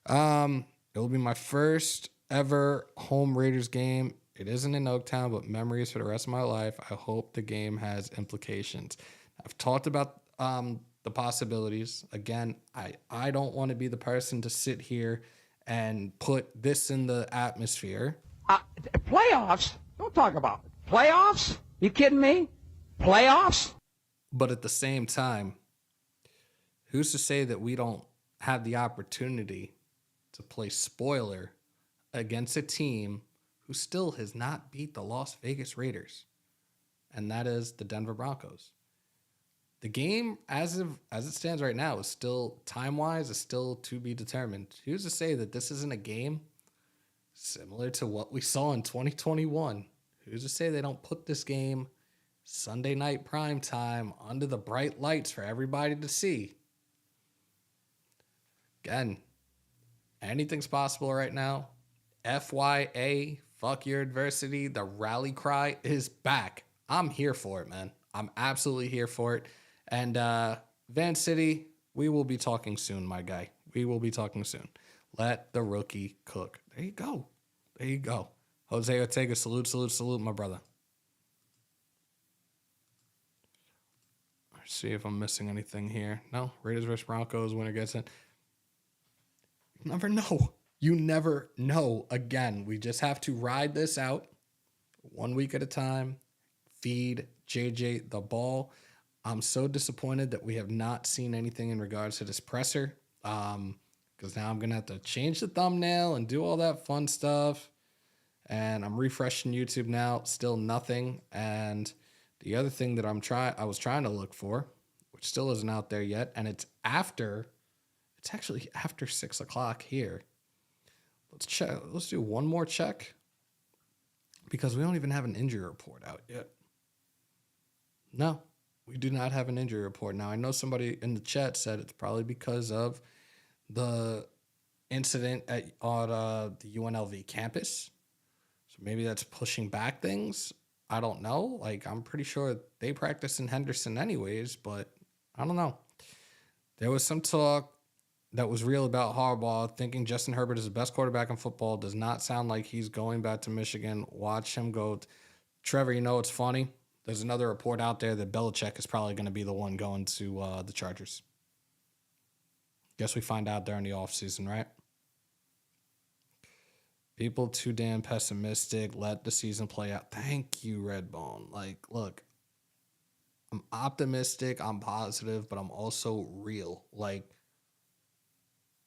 It will be my first ever home Raiders game. It isn't in Oaktown, but memories for the rest of my life. I hope the game has implications. I've talked about the possibilities. Again, I don't want to be the person to sit here and put this in the atmosphere. Playoffs? Don't talk about it. Playoffs? You kidding me? Playoffs? But at the same time, who's to say that we don't have the opportunity to play spoiler against a team who still has not beat the Las Vegas Raiders? And that is the Denver Broncos. The game, as it stands right now, is still, time-wise, is still to be determined. Who's to say that this isn't a game similar to what we saw in 2021? Who's to say they don't put this game Sunday night prime time under the bright lights for everybody to see? Again, anything's possible right now. FYA, fuck your adversity. The rally cry is back. I'm here for it, man. I'm absolutely here for it. And Van City, we will be talking soon, my guy. We will be talking soon. Let the rookie cook. There you go. There you go. Jose Ortega, salute, salute, salute, my brother. Let's see if I'm missing anything here. No, Raiders versus Broncos, winner gets it. You never know. You never know. Again, we just have to ride this out 1 week at a time. Feed JJ the ball. I'm so disappointed that we have not seen anything in regards to this presser. Because now I'm going to have to change the thumbnail and do all that fun stuff. And I'm refreshing YouTube now. Still nothing. And the other thing that I was trying to look for, which still isn't out there yet, and it's actually after 6 o'clock here. Let's check. Let's do one more check. Because we don't even have an injury report out yet. No, we do not have an injury report. Now, I know somebody in the chat said it's probably because of the incident on the UNLV campus. So maybe that's pushing back things. I don't know. Like, I'm pretty sure they practice in Henderson anyways, but I don't know. There was some talk that was real about Harbaugh thinking Justin Herbert is the best quarterback in football. Does not sound like he's going back to Michigan. Watch him go. Trevor, you know, it's funny. There's another report out there that Belichick is probably going to be the one going to the Chargers. Guess we find out during the offseason, right? People too damn pessimistic. Let the season play out. Thank you, Redbone. Like, look, I'm optimistic. I'm positive, but I'm also real. Like,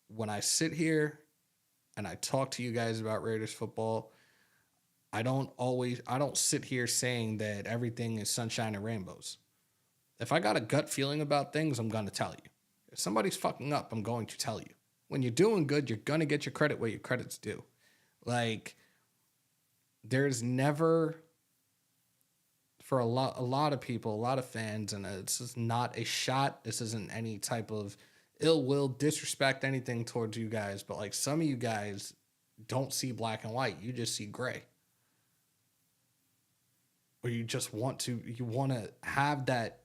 when I sit here and I talk to you guys about Raiders football, I don't sit here saying that everything is sunshine and rainbows. If I got a gut feeling about things, I'm going to tell you. If somebody's fucking up, I'm going to tell you. When you're doing good, you're going to get your credit where your credit's due. Like, there's never, for a lot of people, a lot of fans, and this is not a shot. This isn't any type of ill will, disrespect anything towards you guys, but like some of you guys don't see black and white. You just see gray. Or you just want to have that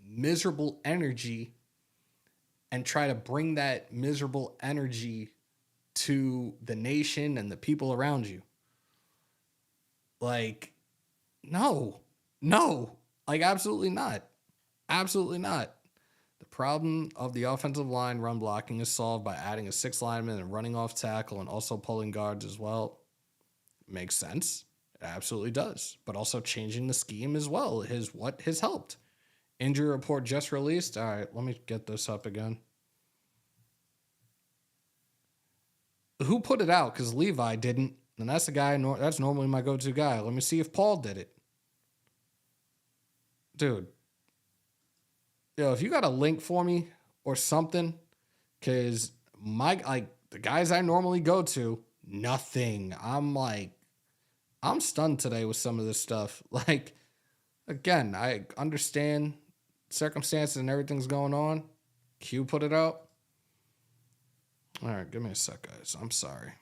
miserable energy and try to bring that miserable energy to the nation and the people around you. Like, no, like absolutely not. Absolutely not. The problem of the offensive line run blocking is solved by adding a 6th lineman and running off tackle and also pulling guards as well. Makes sense. It absolutely does. But also changing the scheme as well is what has helped. Injury report just released. All right, let me get this up again. Who put it out? Because Levi didn't. And that's the guy, that's normally my go-to guy. Let me see if Paul did it. Dude. Yo, if you got a link for me or something, because the guys I normally go to, nothing. I'm stunned today with some of this stuff. Like, again, I understand circumstances and everything's going on. Q put it out. All right, give me a sec, guys. I'm sorry.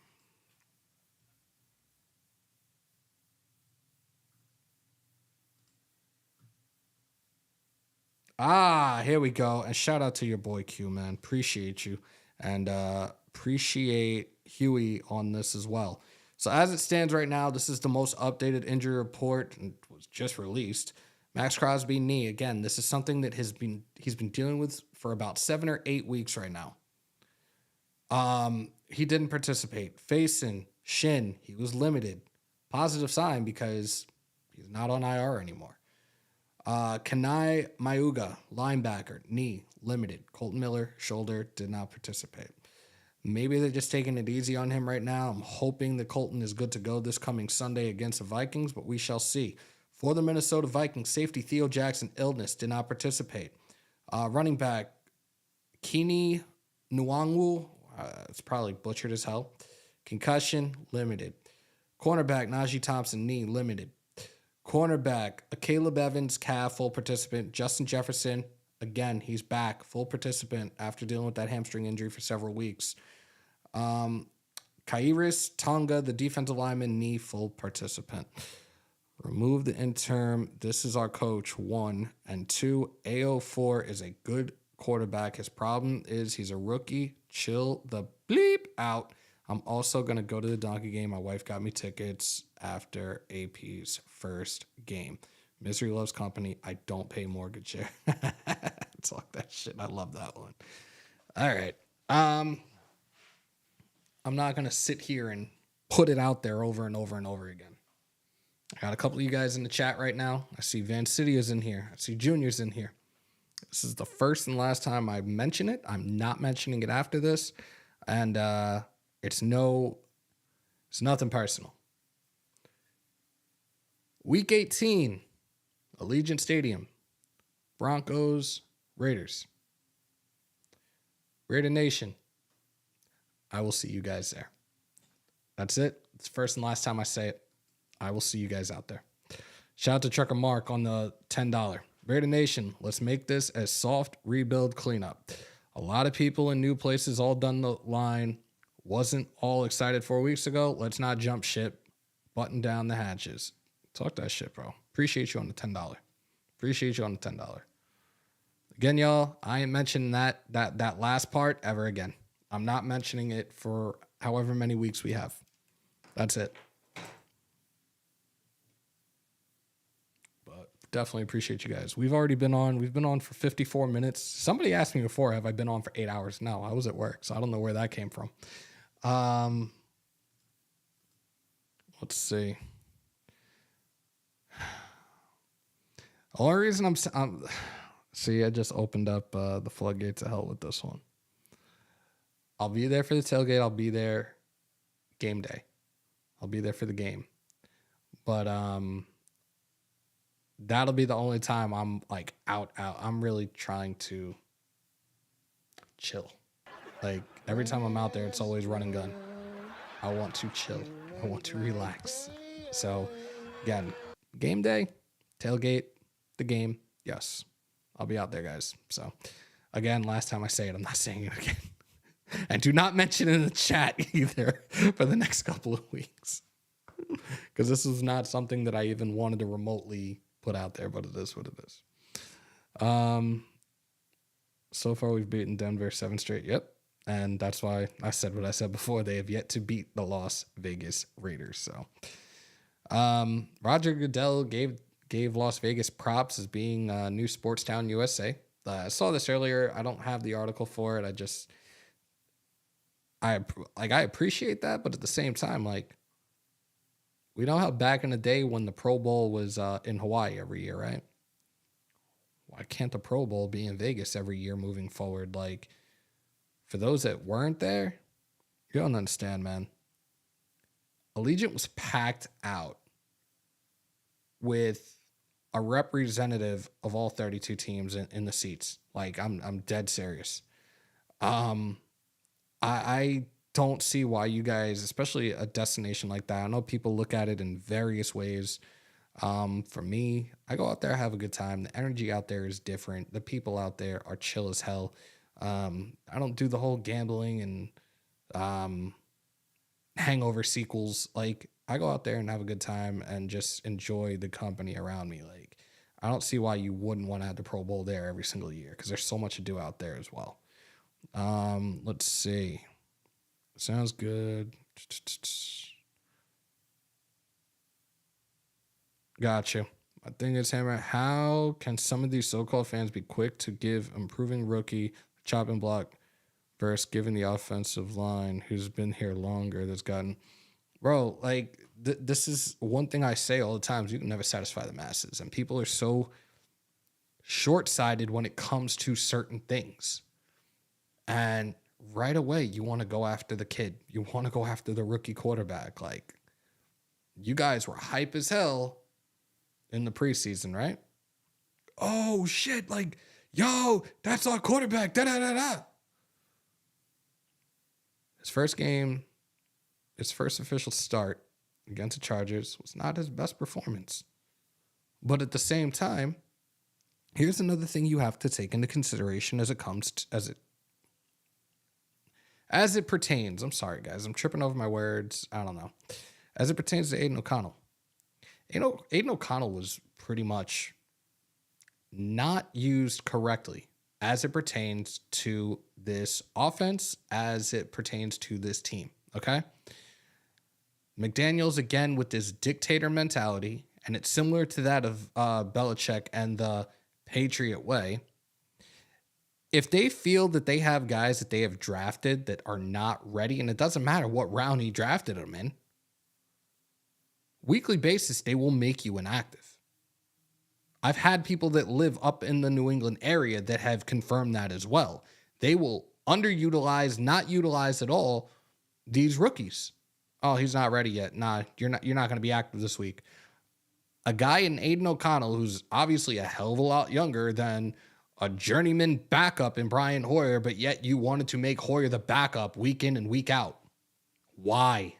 Here we go. And shout out to your boy Q, man. Appreciate you. And appreciate Huey on this as well. So as it stands right now, this is the most updated injury report and was just released. Maxx Crosby knee. Again, this is something that he's been dealing with for about 7 or 8 weeks right now. He didn't participate. Face and shin, he was limited. Positive sign because he's not on IR anymore. Kanai Mayuga, linebacker, knee, limited. Colton Miller, shoulder, did not participate. Maybe they're just taking it easy on him right now. I'm hoping that Colton is good to go this coming Sunday against the Vikings, but we shall see. For the Minnesota Vikings, safety Theo Jackson, illness, did not participate. Running back, Kini Nwangwu, it's probably butchered as hell. Concussion, limited. Cornerback, Najee Thompson, knee, limited. Cornerback, Caleb Evans, calf, full participant. Justin Jefferson, again, he's back, full participant after dealing with that hamstring injury for several weeks. Kairis Tonga, the defensive lineman, knee, full participant. Remove the interim. This is our coach, 1. And 2, AO4 is a good quarterback. His problem is he's a rookie. Chill the bleep out. I'm also going to go to the Donkey game. My wife got me tickets after AP's first game. Misery loves company. I don't pay mortgage share. Talk that shit. I love that one. All right. I'm not going to sit here and put it out there over and over and over again. I got a couple of you guys in the chat right now. I see Van City is in here. I see Junior's in here. This is the first and last time I mention it. I'm not mentioning it after this. And it's nothing personal. Week 18, Allegiant Stadium, Broncos, Raiders. Raider Nation, I will see you guys there. That's it. It's the first and last time I say it. I will see you guys out there. Shout out to Trucker Mark on the $10. Raider Nation, let's make this a soft rebuild cleanup. A lot of people in new places all done the line. Wasn't all excited 4 weeks ago. Let's not jump ship. Button down the hatches. Talk that shit, bro. Appreciate you on the $10. Appreciate you on the $10. Again, y'all, I ain't mentioning that last part ever again. I'm not mentioning it for however many weeks we have. That's it. But definitely appreciate you guys. We've been on for 54 minutes. Somebody asked me before, have I been on for 8 hours? No, I was at work, so I don't know where that came from. Let's see. The only reason I'm see, I just opened up the floodgates of hell with this one. I'll be there for the tailgate. I'll be there game day. I'll be there for the game. But that'll be the only time I'm like out. I'm really trying to chill. Like every time I'm out there, it's always run and gun. I want to chill. I want to relax. So again, game day, tailgate, the game. Yes, I'll be out there, guys. So Again, last time I say it, I'm not saying it again. And do not mention it in the chat either for the next couple of weeks. Because this is not something that I even wanted to remotely put out there, but it is what it is. So far, we've beaten Denver 7 straight. Yep. And that's why I said what I said before. They have yet to beat the Las Vegas Raiders. So, Roger Goodell gave Las Vegas props as being new sports town USA. I saw this earlier. I don't have the article for it. I appreciate that, but at the same time, like, we know how back in the day when the Pro Bowl was in Hawaii every year, right? Why can't the Pro Bowl be in Vegas every year moving forward? Like, for those that weren't there, you don't understand, man. Allegiant was packed out with a representative of all 32 teams in the seats. Like, I'm dead serious. I don't see why you guys, especially a destination like that, I know people look at it in various ways. For me, I go out there, have a good time. The energy out there is different. The people out there are chill as hell. I don't do the whole gambling and hangover sequels. Like, I go out there and have a good time and just enjoy the company around me. Like, I don't see why you wouldn't want to have the Pro Bowl there every single year, because there's so much to do out there as well. Let's see. Sounds good. Gotcha. I think it's Hammer. How can some of these so-called fans be quick to give improving rookie chopping block versus giving the offensive line who's been here longer that's gotten... Bro, like, this is one thing I say all the time is you can never satisfy the masses. And people are so short-sighted when it comes to certain things. And right away, you want to go after the kid. You want to go after the rookie quarterback. Like, you guys were hype as hell in the preseason, right? Oh, shit. Like, yo, that's our quarterback. Da-da-da-da. His first game, his first official start against the Chargers was not his best performance. But at the same time, here's another thing you have to take into consideration as it pertains. I'm sorry, guys. I'm tripping over my words. I don't know. As it pertains to Aidan O'Connell. Aidan O'Connell was pretty much not used correctly as it pertains to this offense, as it pertains to this team, okay? McDaniels, again, with this dictator mentality, and it's similar to that of Belichick and the Patriot way. If they feel that they have guys that they have drafted that are not ready, and it doesn't matter what round he drafted them in, weekly basis, they will make you inactive. I've had people that live up in the New England area that have confirmed that as well. They will underutilize, not utilize at all, these rookies. Oh, he's not ready yet. Nah, you're not going to be active this week. A guy in Aidan O'Connell, who's obviously a hell of a lot younger than a journeyman backup in Brian Hoyer, but yet you wanted to make Hoyer the backup week in and week out. Why?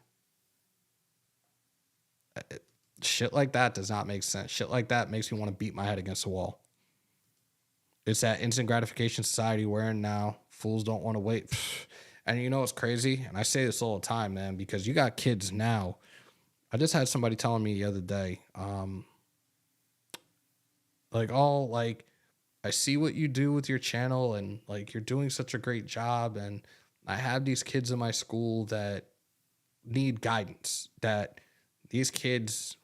Shit like that does not make sense. Shit like that makes me want to beat my head against the wall. It's that instant gratification society we're in now. Fools don't want to wait. And you know what's crazy? And I say this all the time, man, because you got kids now. I just had somebody telling me the other day, I see what you do with your channel, and like, you're doing such a great job. And I have these kids in my school that need guidance, that these kids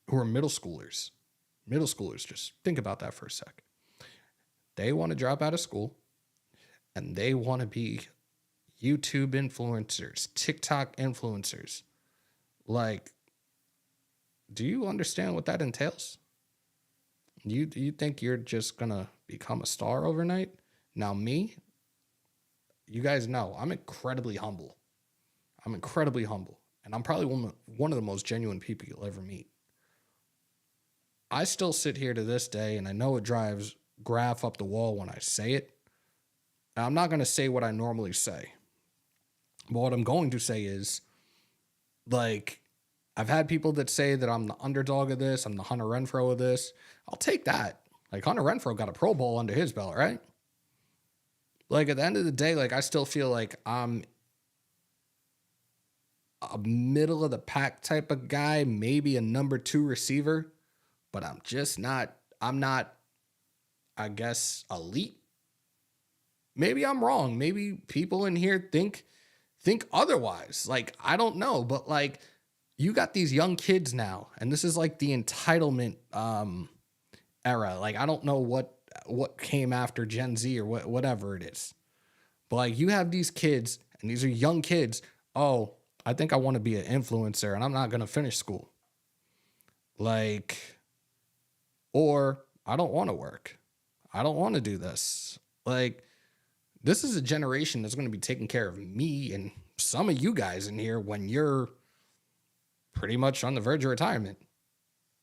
who are middle schoolers, just think about that for a sec. They want to drop out of school and they want to be YouTube influencers, TikTok influencers. Like, do you understand what that entails? You think you're just going to become a star overnight? Now me, you guys know, I'm incredibly humble. And I'm probably one of the most genuine people you'll ever meet. I still sit here to this day, and I know it drives Graph up the wall when I say it. And I'm not going to say what I normally say. But what I'm going to say is, like, I've had people that say that I'm the underdog of this, I'm the Hunter Renfrow of this. I'll take that. Like, Hunter Renfrow got a Pro Bowl under his belt, right? Like, at the end of the day, like, I still feel like I'm a middle of the pack type of guy, maybe a number 2 receiver, but I'm not, I guess, elite. Maybe I'm wrong. Maybe people in here think otherwise. Like, I don't know, but like, you got these young kids now, and this is like the entitlement era. Like, I don't know what came after Gen Z or whatever it is. But like, you have these kids, and these are young kids. Oh, I think I want to be an influencer, and I'm not going to finish school. Like, or I don't want to work. I don't want to do this. Like, this is a generation that's going to be taking care of me and some of you guys in here when you're pretty much on the verge of retirement.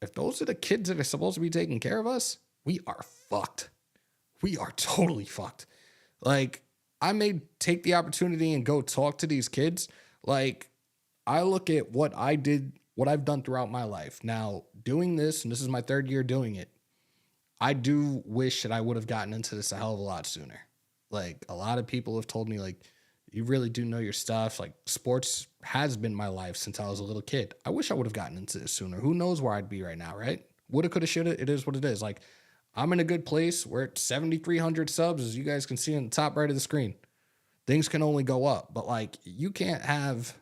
If those are the kids that are supposed to be taking care of us, we are fucked. We are totally fucked. Like, I may take the opportunity and go talk to these kids. Like, I look at what I did, what I've done throughout my life. Now, doing this, and this is my 3rd year doing it, I do wish that I would have gotten into this a hell of a lot sooner. Like, a lot of people have told me, like, you really do know your stuff. Like, sports has been my life since I was a little kid. I wish I would have gotten into this sooner. Who knows where I'd be right now, right? Woulda, coulda, shoulda. It is what it is. Like, I'm in a good place. We're at 7,300 subs, as you guys can see on the top right of the screen. Things can only go up. But, like, you can't have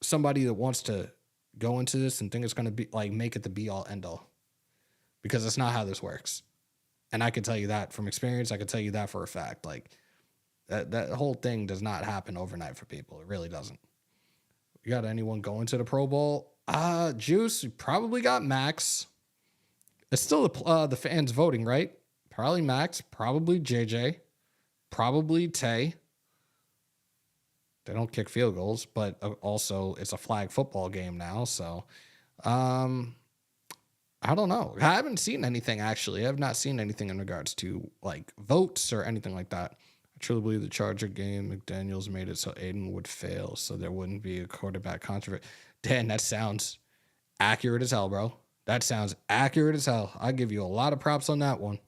somebody that wants to go into this and think it's going to be, like, make it the be-all, end-all. Because that's not how this works. And I can tell you that from experience. I can tell you that for a fact. Like, that whole thing does not happen overnight for people. It really doesn't. You got anyone going to the Pro Bowl? Juice, probably got Max. It's still the fans voting, right? Probably Max, probably JJ, probably Tay. They don't kick field goals, but also it's a flag football game now. So, I don't know. I haven't seen anything, actually. I have not seen anything in regards to, like, votes or anything like that. I truly believe the Charger game, McDaniels made it so Aidan would fail, so there wouldn't be a quarterback controversy. Dan, that sounds accurate as hell, bro. That sounds accurate as hell. I give you a lot of props on that one.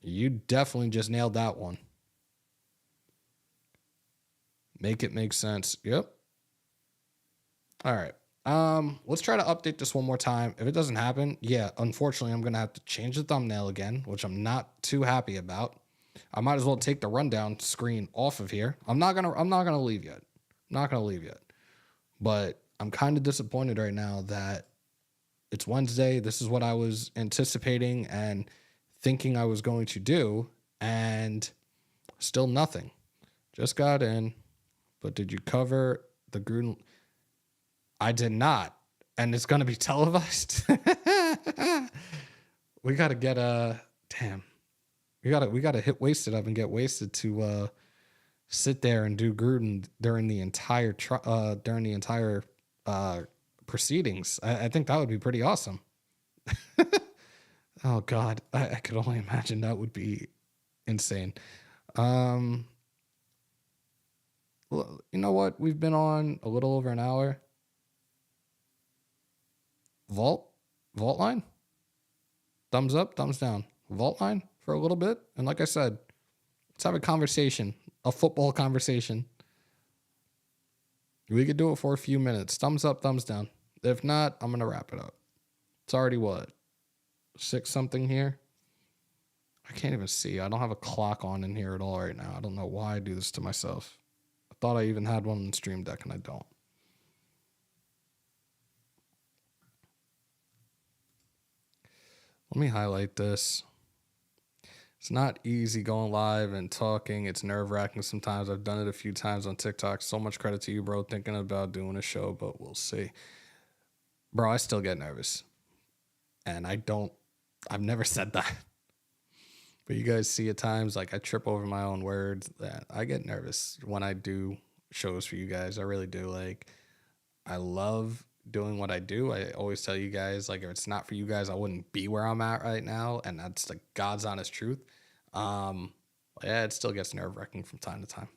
You definitely just nailed that one. Make it make sense. Yep. All right. Let's try to update this one more time. If it doesn't happen, yeah, unfortunately, I'm going to have to change the thumbnail again, which I'm not too happy about. I might as well take the rundown screen off of here. I'm not going to leave yet. I'm not going to leave yet. But I'm kind of disappointed right now that it's Wednesday. This is what I was anticipating and thinking I was going to do, and still nothing. Just got in. But did you cover the Gruden? I did not. And it's going to be televised. We got to get damn. We got to hit Wasted Up and get Wasted to sit there and do Gruden during the entire proceedings. I think that would be pretty awesome. Oh God, I could only imagine. That would be insane. Well, you know what? We've been on a little over an hour. Vault line. Thumbs up, thumbs down. Vault line for a little bit. And like I said, let's have a conversation, a football conversation. We could do it for a few minutes. Thumbs up, thumbs down. If not, I'm going to wrap it up. It's already what? 6 something here? I can't even see. I don't have a clock on in here at all right now. I don't know why I do this to myself. I thought I even had one in Stream Deck and I don't. Let me highlight this. It's not easy going live and talking. It's nerve-wracking sometimes. I've done it a few times on TikTok. So much credit to you, bro, thinking about doing a show, but we'll see. Bro, I still get nervous. And I've never said that. But you guys see at times, like, I trip over my own words. That I get nervous when I do shows for you guys. I really do. Like, I love doing what I do. I always tell you guys, like, if it's not for you guys, I wouldn't be where I'm at right now. And that's the God's honest truth. Yeah, it still gets nerve-wracking from time to time.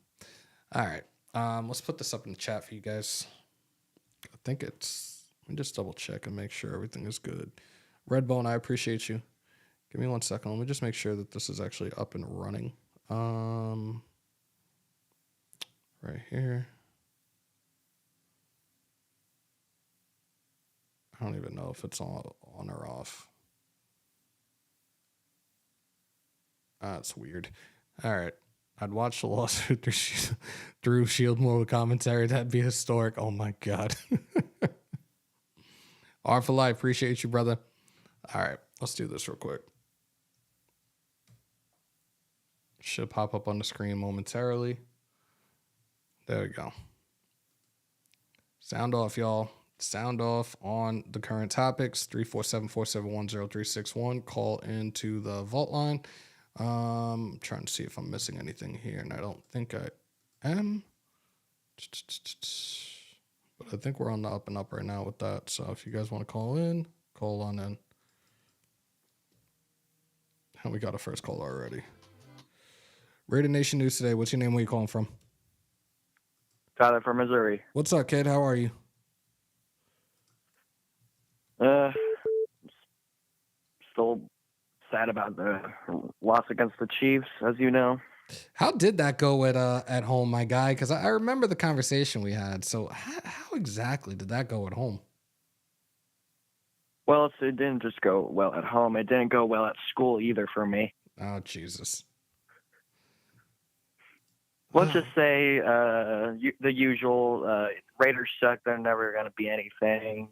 All right. Let's put this up in the chat for you guys. I think let me just double check and make sure everything is good. Redbone, I appreciate you. Give me 1 second. Let me just make sure that this is actually up and running. Right here. I don't even know if it's on or off. That's weird. All right. I'd watch the lawsuit through Shield more with commentary. That'd be historic. Oh my God. R for life. Appreciate you, brother. All right. Let's do this real quick. Should pop up on the screen momentarily. There we go. Sound off, y'all. Sound off on the current topics. 347-471-0361. Call into the vault line. I'm trying to see if I'm missing anything here, and I don't think I am. But I think we're on the up and up right now with that. So if you guys want to call in, call on in. And we got a first call already. Raider Nation News today. What's your name? Where you calling from? Tyler from Missouri. What's up, kid? How are you? Still sad about the loss against the Chiefs, as you know. How did that go at home, my guy? Because I remember the conversation we had. So how exactly did that go at home? Well, it didn't just go well at home. It didn't go well at school either for me. Oh, Jesus. Let's just say the usual Raiders suck. They're never going to be anything.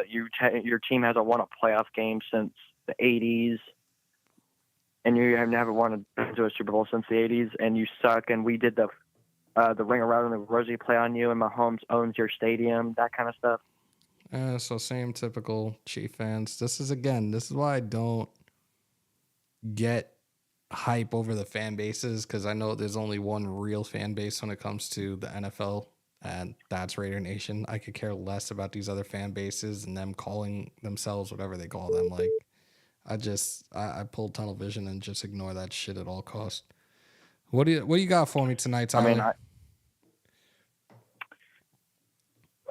Your team hasn't won a playoff game since the 80s. And you have never won a Super Bowl since the 80s, and you suck. And we did the ring around the rosy play on you, and Mahomes owns your stadium, that kind of stuff. So same typical Chief fans. This is why I don't get hype over the fan bases, because I know there's only one real fan base when it comes to the NFL, and that's Raider Nation. I could care less about these other fan bases and them calling themselves whatever they call them. Like, I pull tunnel vision and just ignore that shit at all costs. What do you got for me tonight, Tyler?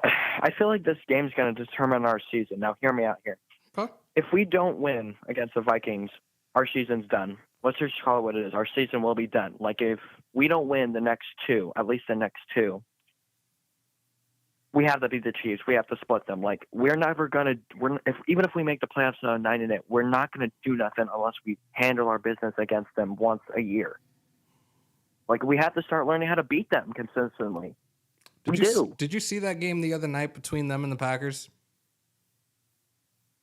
I feel like this game's going to determine our season. Now, hear me out here. Okay. If we don't win against the Vikings, our season's done. Let's just call it what it is. Our season will be done. Like, if we don't win the next two, at least the next two, we have to beat the Chiefs. We have to split them. Like, we're never going to – even if we make the playoffs 9-8, we're not going to do nothing unless we handle our business against them once a year. Like, we have to start learning how to beat them consistently. Did you see that game the other night between them and the Packers?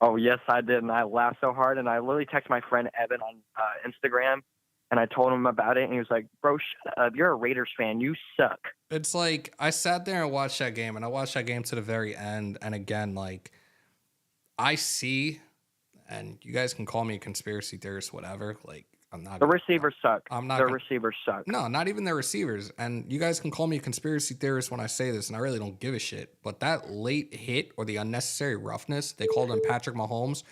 Oh, yes, I did, and I laughed so hard, and I literally texted my friend Evan on Instagram, and I told him about it, and he was like, bro, shut up. You're a Raiders fan. You suck. It's like, I sat there and watched that game, and I watched that game to the very end, and again, like, I see, and you guys can call me a conspiracy theorist, whatever, like, I'm not. The receivers suck. The receivers suck. No, not even the receivers. And you guys can call me a conspiracy theorist when I say this, and I really don't give a shit. But that late hit or the unnecessary roughness, they called him Patrick Mahomes,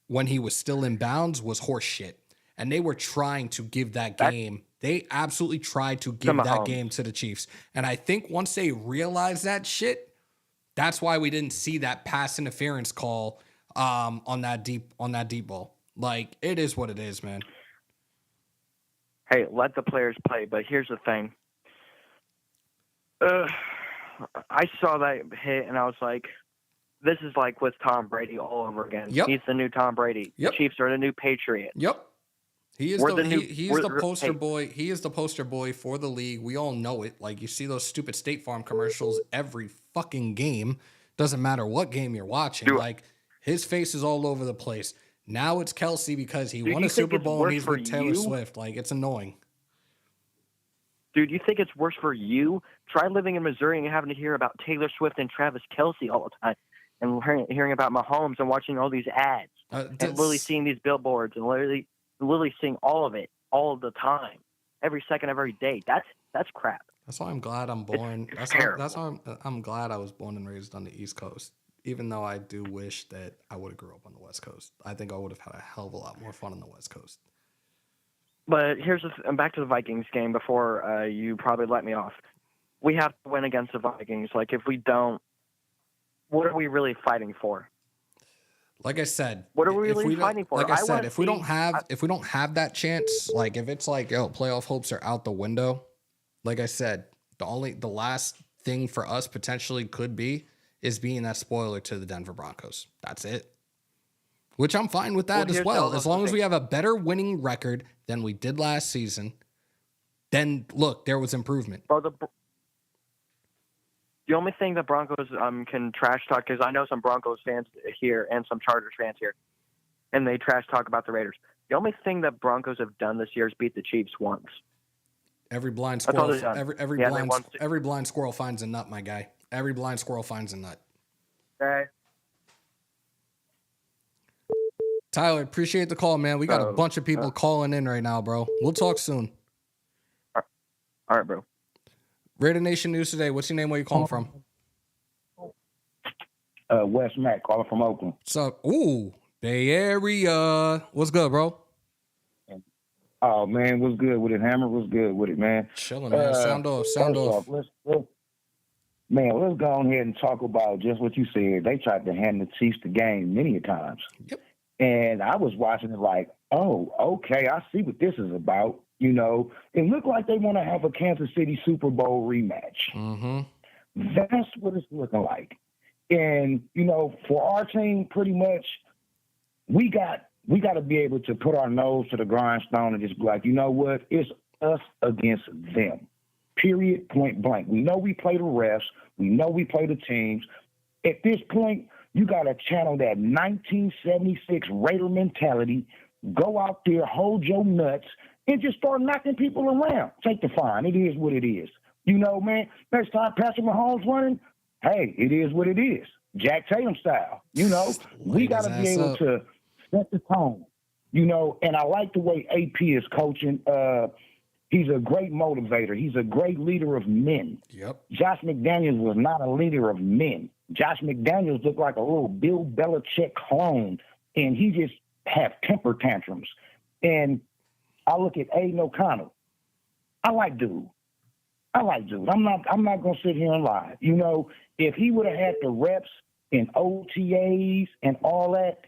when he was still in bounds, was horse shit. And they were trying to give that game. They absolutely tried to give that game to the Chiefs. And I think once they realized that shit, that's why we didn't see that pass interference call on that deep ball. Like, it is what it is, man. Hey, let the players play, but here's the thing. I saw that hit, and I was like, this is like with Tom Brady all over again. Yep. He's the new Tom Brady. Yep. The Chiefs are the new Patriots. Yep. He is the poster boy. He is the poster boy for the league. We all know it. Like, you see those stupid State Farm commercials every fucking game. Doesn't matter what game you're watching. Like, his face is all over the place. Now it's Kelsey because he won a Super Bowl and he's with Taylor Swift. Like, it's annoying. Dude, you think it's worse for you? Try living in Missouri and having to hear about Taylor Swift and Travis Kelce all the time, and hearing about Mahomes and watching all these ads, and literally seeing these billboards and literally seeing all of it all of the time, every second of every day. That's crap. That's why I'm glad I'm born. That's why I'm glad I was born and raised on the East Coast. Even though I do wish that I would have grew up on the West Coast. I think I would have had a hell of a lot more fun on the West Coast. But back to the Vikings game before you probably let me off. We have to win against the Vikings. Like, if we don't, what are we really fighting for? Like I said, What are we if really we don't, fighting for? like I said, wanna if we don't see- have that chance, like if it's like, yo, playoff hopes are out the window, like I said, the last thing for us potentially could be is being that spoiler to the Denver Broncos. That's it. Which I'm fine with that as here's well. the As long as thing. we have a better winning record than we did last season, then look, there was improvement. Bro, the only thing the Broncos can trash talk, because I know some Broncos fans here and some Chargers fans here, and they trash talk about the Raiders. The only thing that Broncos have done this year is beat the Chiefs once. Every blind That's all squirrel, they've done. every blind squirrel finds a nut, my guy. Every blind squirrel finds a nut. Okay. Tyler, appreciate the call, man. We got a bunch of people calling in right now, bro. We'll talk soon. All right, bro. Raider Nation News today. What's your name? Where you calling from? Wes Mack, calling from Oakland. What's up? Ooh, Bay Area. What's good, bro? Oh man, what's good with it? Hammer, what's good with it, man? Chilling, man. Sound off. Let's go ahead and talk about just what you said. They tried to hand the Chiefs the game many a times. Yep. And I was watching it like, oh, okay, I see what this is about. You know, it looked like they want to have a Kansas City Super Bowl rematch. Mm-hmm. That's what it's looking like. And, you know, for our team, pretty much, we got to be able to put our nose to the grindstone and just be like, you know what? It's us against them. Period, point blank. We know we play the refs. We know we play the teams. At this point, you got to channel that 1976 Raider mentality. Go out there, hold your nuts, and just start knocking people around. Take the fine. It is what it is. You know, man, next time Patrick Mahomes running, hey, it is what it is. Jack Tatum style. You know, we got to be able to set the tone. You know, and I like the way AP is coaching. He's a great motivator. He's a great leader of men. Yep. Josh McDaniels was not a leader of men. Josh McDaniels looked like a little Bill Belichick clone, and he just had temper tantrums. And I look at Aidan O'Connell. I like dude. I'm not gonna sit here and lie. You know, if he would have had the reps and OTAs and all that,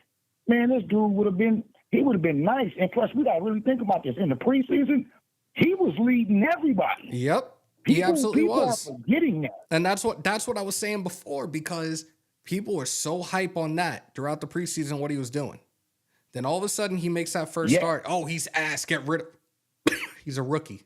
man, this dude would have been nice. And plus, we gotta really think about this. In the preseason, he was leading everybody. Yep. He absolutely was. Are forgetting that. And that's what I was saying before, because people were so hype on that throughout the preseason, what he was doing. Then all of a sudden he makes that first start. Oh, he's ass. Get rid of. He's a rookie.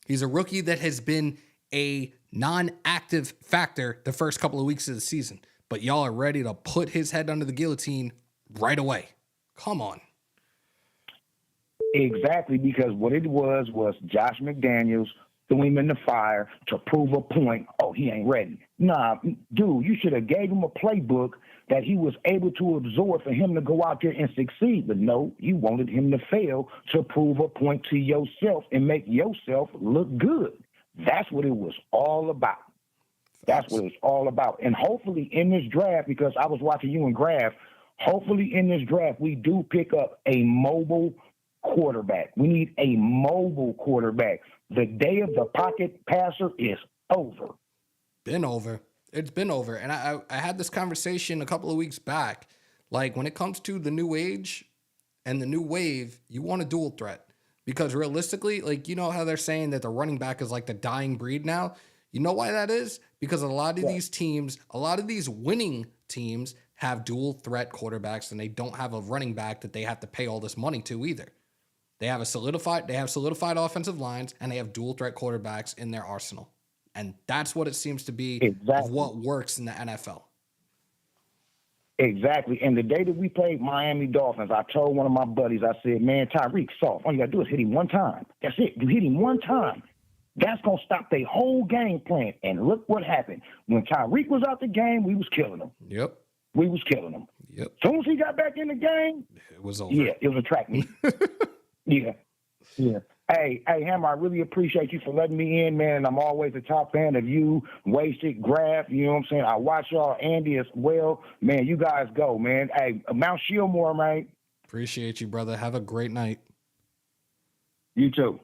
He's a rookie that has been a non-active factor the first couple of weeks of the season. But y'all are ready to put his head under the guillotine right away. Come on. Exactly, because what it was Josh McDaniels threw him in the fire to prove a point. Oh, he ain't ready. Nah, dude, you should have gave him a playbook that he was able to absorb for him to go out there and succeed. But no, you wanted him to fail to prove a point to yourself and make yourself look good. That's what it was all about. That's what it's all about. And hopefully in this draft, because I was watching you and Graf, hopefully in this draft we do pick up a mobile quarterback. We need a mobile quarterback. The day of the pocket passer is over. Been over. It's been over. And I had this conversation a couple of weeks back. Like, when it comes to the new age and the new wave, you want a dual threat. Because realistically, like, you know how they're saying that the running back is like the dying breed now? You know why that is? Because a lot of these teams, a lot of these winning teams have dual threat quarterbacks, and they don't have a running back that they have to pay all this money to either. They have solidified offensive lines, and they have dual threat quarterbacks in their arsenal. And that's what it seems to be of what works in the NFL. Exactly. And the day that we played Miami Dolphins, I told one of my buddies, I said, man, Tyreek soft. All you got to do is hit him one time. That's it. You hit him one time. That's going to stop their whole game plan. And look what happened. When Tyreek was out the game, we was killing him. Yep. We was killing him. Yep. As soon as he got back in the game, it was over. Yeah, it was a track meet. Yeah. Hey, Hammer, I really appreciate you for letting me in, man. I'm always a top fan of you, Wasted, Graf, you know what I'm saying? I watch y'all, Andy as well. Man, you guys go, man. Hey, Mount Shieldmore, man. Appreciate you, brother. Have a great night. You too.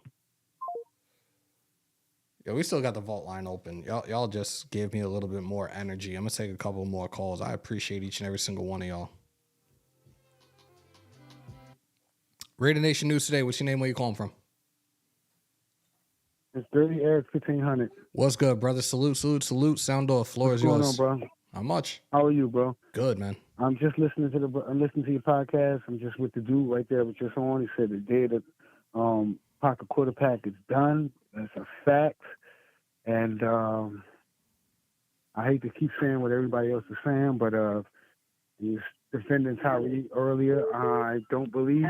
Yeah, we still got the vault line open. Y'all just gave me a little bit more energy. I'm going to take a couple more calls. I appreciate each and every single one of y'all. Raider Nation News today. What's your name? Where you calling from? It's Dirty Eric 1500. What's good, brother? Salute. Sound off. Floor is yours. What's going on, bro? How much? How are you, bro? Good, man. I'm just listening to your podcast. I'm just with the dude right there with your on. He said the day that pocket quarterback is done. That's a fact. And I hate to keep saying what everybody else is saying, but he's defending Tyree earlier. I don't believe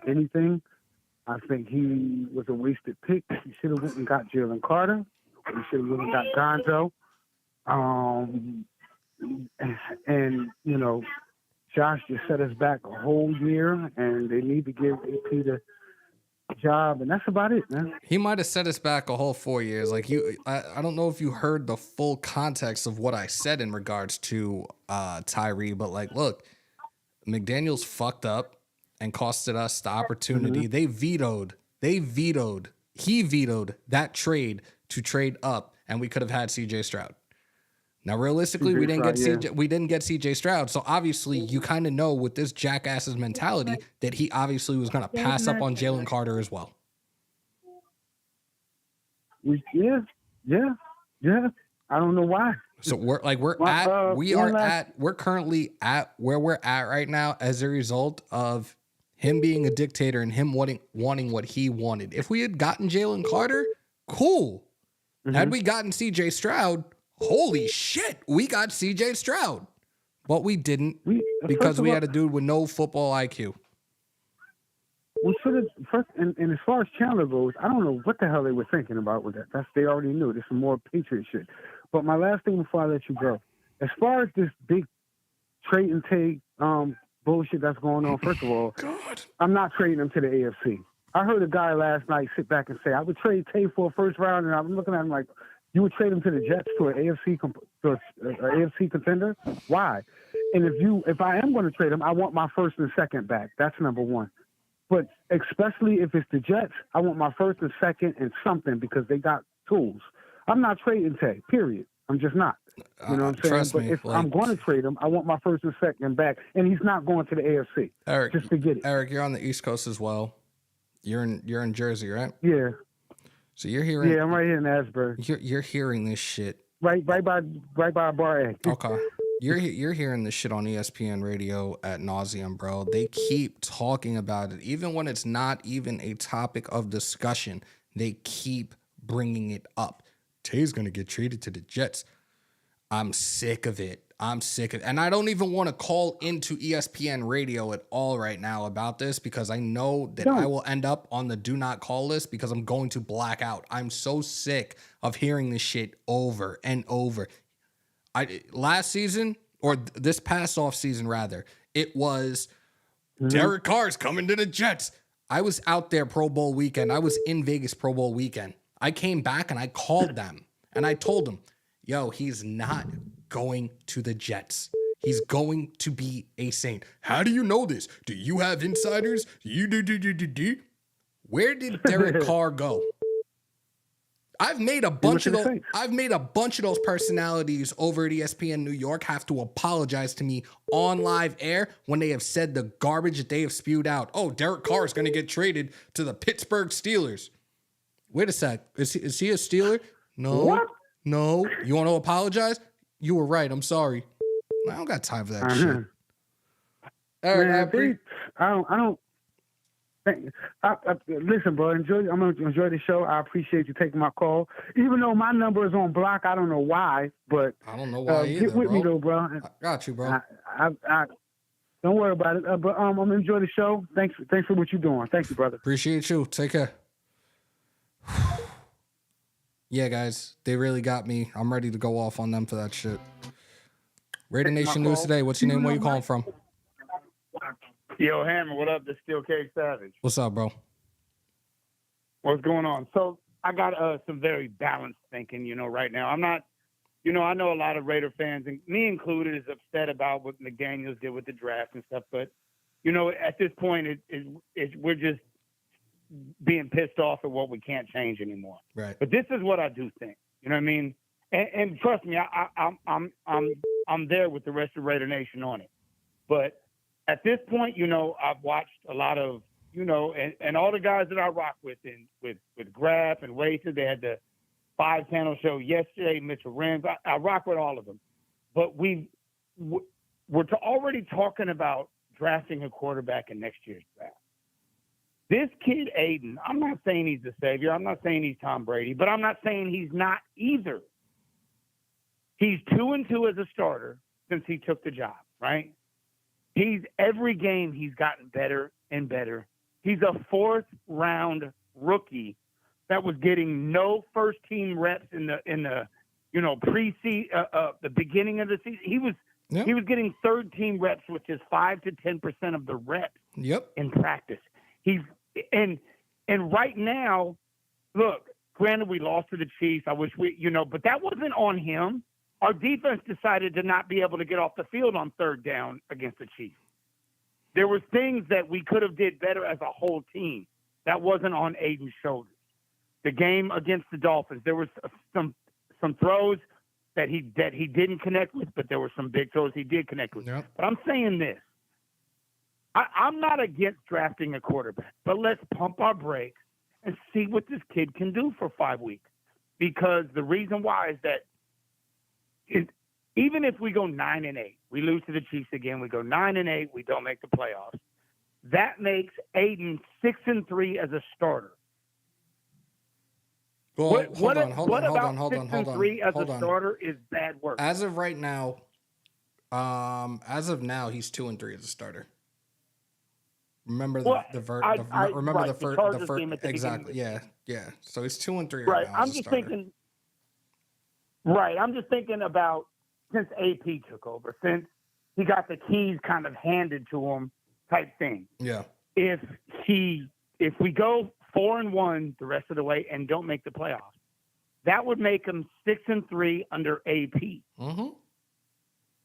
anything. I think he was a wasted pick. He should have went and got Jalen Carter. He should have went and got Gonzo. And you know, Josh just set us back a whole year, and they need to give AP the job, and that's about it, man. He might have set us back a whole 4 years. Like I don't know if you heard the full context of what I said in regards to Tyree, but like, look, McDaniels fucked up and costed us the opportunity. Mm-hmm. He vetoed that trade to trade up, and we could have had CJ Stroud. Now, realistically, we didn't get CJ Stroud. So obviously, you kind of know with this jackass's mentality that he obviously was going to pass up on Jalen Carter as well. Yeah. I don't know why. So we're currently at where we're at right now as a result of him being a dictator and him wanting what he wanted. If we had gotten Jalen Carter, cool. Had we gotten CJ Stroud, holy shit, we got CJ Stroud. But we didn't because we had a dude with no football IQ. We should have first, and as far as Chandler goes, I don't know what the hell they were thinking about with that. They already knew. This is more Patriot shit. But my last thing before I let you go, as far as this big trade and take bullshit that's going on, first of all, I'm not trading him to the AFC. I heard a guy last night sit back and say, I would trade Tay for a first round, and I'm looking at him like, you would trade him to the Jets to an AFC contender? Why? And if I am going to trade him, I want my first and second back. That's number one. But especially if it's the Jets, I want my first and second and something because they got tools. I'm not trading Tay, period. I'm just not. You know what I'm saying? Trust but me, if I'm going to trade him, I want my first and second back, and he's not going to the AFC. Eric, just forget it. Eric, you're on the East Coast as well. You're in Jersey, right? Yeah. So you're hearing. Yeah, I'm right here in Asbury. You're hearing this shit. Right by Bar A. Okay. You're hearing this shit on ESPN radio at nauseum, bro. They keep talking about it, even when it's not even a topic of discussion. They keep bringing it up. Tay's gonna get traded to the Jets. I'm sick of it. And I don't even want to call into ESPN radio at all right now about this because I know that I will end up on the do not call list because I'm going to black out. I'm so sick of hearing this shit over and over. Last season, or this past off season rather, it was Derek Carr's coming to the Jets. I was out there Pro Bowl weekend. I was in Vegas Pro Bowl weekend. I came back and I called them and I told them, yo, he's not going to the Jets. He's going to be a Saint. How do you know this? Do you have insiders? Where did Derek Carr go? I've made a bunch of those personalities over at ESPN New York have to apologize to me on live air when they have said the garbage that they have spewed out. Oh, Derek Carr is going to get traded to the Pittsburgh Steelers. Wait a sec. Is he a Steeler? No. What? No. You want to apologize? You were right. I'm sorry. I don't got time for that shit. All right, I don't. Listen, bro. I'm gonna enjoy the show. I appreciate you taking my call, even though my number is on block. I don't know why, but I don't know why either. Get with me though, bro. I got you, bro. I don't worry about it. But I'm gonna enjoy the show. Thanks for what you're doing. Thank you, brother. Appreciate you. Take care. Yeah, guys, they really got me. I'm ready to go off on them for that shit. Raider Nation News today. What's your name? Where you calling from? Yo, Hammer, what up? This is Steel K Savage. What's up, bro? What's going on? So I got some very balanced thinking, right now. I'm not, I know a lot of Raider fans, and me included, is upset about what McDaniels did with the draft and stuff. But, at this point, we're just being pissed off at what we can't change anymore. Right. But this is what I do think. You know what I mean? And trust me, I'm there with the rest of Raider Nation on it. But at this point, I've watched a lot of you know, and all the guys that I rock with, with Graf and Waiters, they had the 5-panel show yesterday, Mitchell Renz. I rock with all of them. But we're already talking about drafting a quarterback in next year's draft. This kid, Aidan, I'm not saying he's the savior. I'm not saying he's Tom Brady, but I'm not saying he's not either. He's 2-2 as a starter since he took the job, right? Every game he's gotten better and better. He's a 4th-round rookie that was getting no first-team reps in the pre-season, the beginning of the season. He was getting 3rd-team reps, which is 5 to 10% of the reps in practice. And right now, look, granted we lost to the Chiefs. I wish but that wasn't on him. Our defense decided to not be able to get off the field on 3rd down against the Chiefs. There were things that we could have did better as a whole team. That wasn't on Aidan's shoulders. The game against the Dolphins, there was some throws that he didn't connect with, but there were some big throws he did connect with. Yep. But I'm saying this. I'm not against drafting a quarterback, but let's pump our brakes and see what this kid can do for 5 weeks. Because the reason why is that even if we go 9-8, we lose to the Chiefs again, we go 9-8, we don't make the playoffs. That makes Aidan 6-3 as a starter. Well, hold on. 6-3 as a starter is bad work. As of right now, he's 2-3 as a starter. Remember the first exactly. Yeah. So he's 2-3 right now. I'm just thinking. Right. I'm just thinking about since AP took over, since he got the keys kind of handed to him, type thing. Yeah. If we go 4-1 the rest of the way and don't make the playoffs, that would make him 6-3 under AP. Mm-hmm.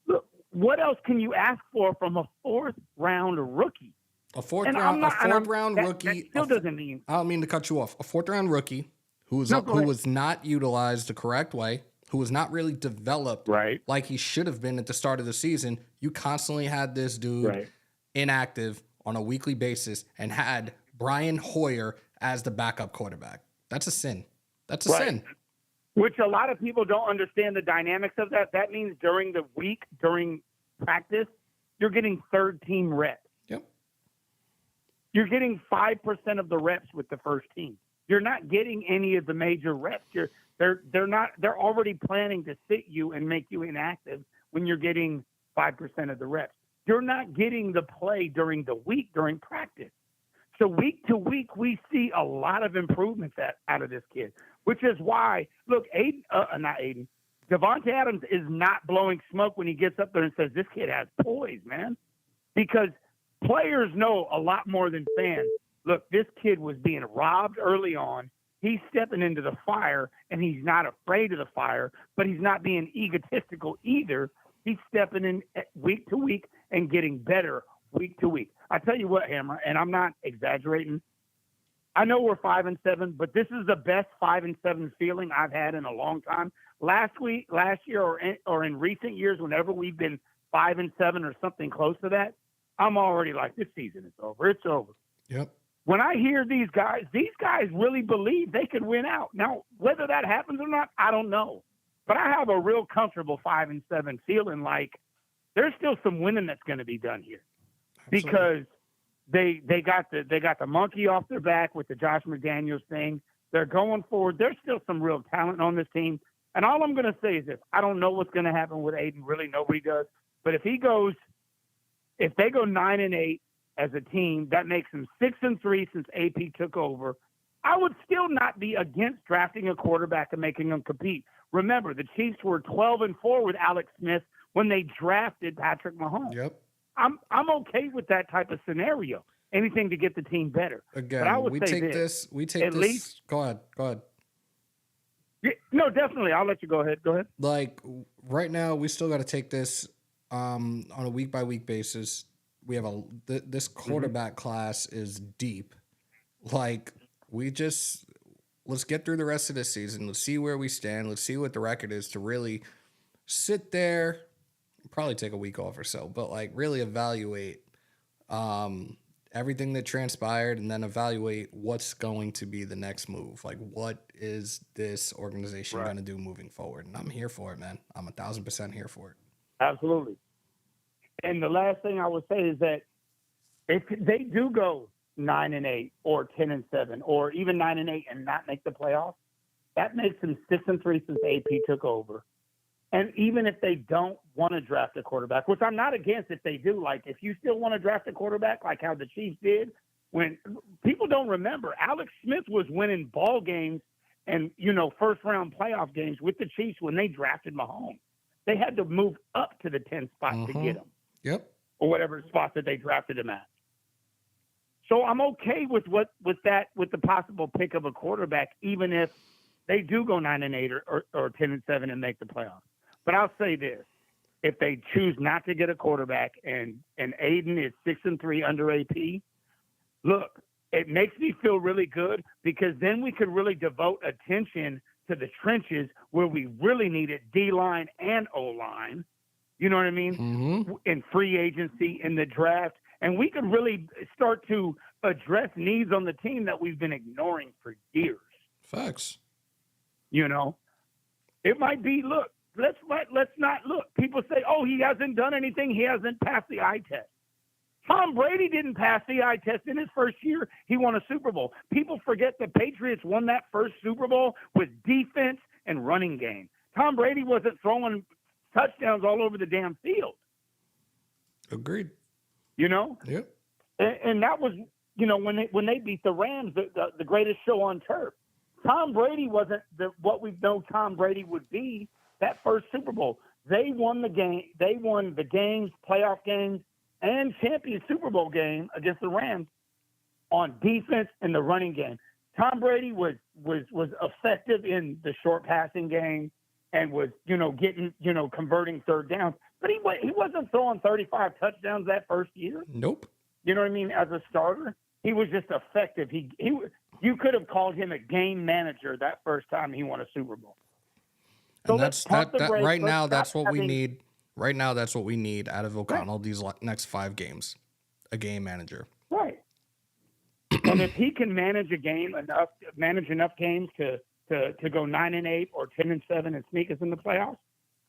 Look, what else can you ask for from a 4th-round rookie? A fourth round rookie. That still doesn't mean. I don't mean to cut you off. A 4th-round rookie who was not utilized the correct way, who was not really developed like he should have been at the start of the season. You constantly had this dude inactive on a weekly basis and had Brian Hoyer as the backup quarterback. That's a sin. That's a sin. Which a lot of people don't understand the dynamics of that. That means during the week, during practice, you're getting 3rd-team reps. Yep. You're getting 5% of the reps with the first team. You're not getting any of the major reps. They're already planning to sit you and make you inactive when you're getting 5% of the reps. You're not getting the play during the week, during practice. So week to week, we see a lot of improvements out of this kid, which is why, look, Devontae Adams is not blowing smoke when he gets up there and says, this kid has poise, man. Because players know a lot more than fans. Look, this kid was being robbed early on. He's stepping into the fire, and he's not afraid of the fire, but he's not being egotistical either. He's stepping in week to week and getting better week to week. I tell you what, Hammer, and I'm not exaggerating. I know we're 5-7, but this is the best 5-7 feeling I've had in a long time. Last year, or in recent years, whenever we've been 5-7 or something close to that, I'm already like, this season is over. It's over. Yep. When I hear these guys really believe they could win out. Now, whether that happens or not, I don't know. But I have a real comfortable 5-7 feeling like there's still some winning that's going to be done here. Absolutely. Because they got the monkey off their back with the Josh McDaniels thing. They're going forward. There's still some real talent on this team. And all I'm going to say is this. I don't know what's going to happen with Aidan. Really, nobody does. But if they go 9-8 as a team, that makes them 6-3 since AP took over. I would still not be against drafting a quarterback and making them compete. Remember, the Chiefs were 12-4 with Alex Smith when they drafted Patrick Mahomes. Yep. I'm okay with that type of scenario. Anything to get the team better. Again, but I would we say take this. At least. Go ahead. Yeah, no, definitely. I'll let you go ahead. Go ahead. Like right now, we still got to take this on a week by week basis. We have this quarterback class is deep. Like let's get through the rest of this season. Let's see where we stand. Let's see what the record is to really sit there. Probably take a week off or so, but like really evaluate everything that transpired and then evaluate what's going to be the next move. Like, what is this organization Right. going to do moving forward? And I'm here for it, man. I'm 1,000% here for it. Absolutely. And the last thing I would say is that if they do go 9-8 or 10-7 or even 9-8 and not make the playoffs, that makes them 6-3 since AP took over. And even if they don't want to draft a quarterback, which I'm not against if they do, like if you still want to draft a quarterback like how the Chiefs did, when people don't remember, Alex Smith was winning ball games and, first round playoff games with the Chiefs when they drafted Mahomes. They had to move up to the 10th spot to get him. Yep. Or whatever spot that they drafted him at. So I'm okay with the possible pick of a quarterback, even if they do go 9-8 or 10-7 and make the playoffs. But I'll say this: if they choose not to get a quarterback and Aidan is 6-3 under AP, look, it makes me feel really good because then we could really devote attention to the trenches where we really need it, D-line and O-line. You know what I mean? In free agency, in the draft. And we could really start to address needs on the team that we've been ignoring for years. Facts. It might be, look, let's not look. People say, oh, he hasn't done anything. He hasn't passed the eye test. Tom Brady didn't pass the eye test in his first year. He won a Super Bowl. People forget the Patriots won that first Super Bowl with defense and running game. Tom Brady wasn't throwing touchdowns all over the damn field. Agreed. Yep. And that was, when they beat the Rams, the greatest show on turf. Tom Brady wasn't what we know Tom Brady would be that first Super Bowl. They won the game. They won the games, playoff games, and champion Super Bowl game against the Rams on defense and the running game. Tom Brady was effective in the short passing game and was, getting, converting third downs. But he wasn't throwing 35 touchdowns that first year. Nope. You know what I mean? As a starter, he was just effective. You could have called him a game manager that first time he won a Super Bowl. So And that's right now. That's what we need. Right now, that's what we need out of O'Connell these next 5 games. A game manager. Right. And if he can manage enough games to go 9-8 or 10-7 and sneak us in the playoffs,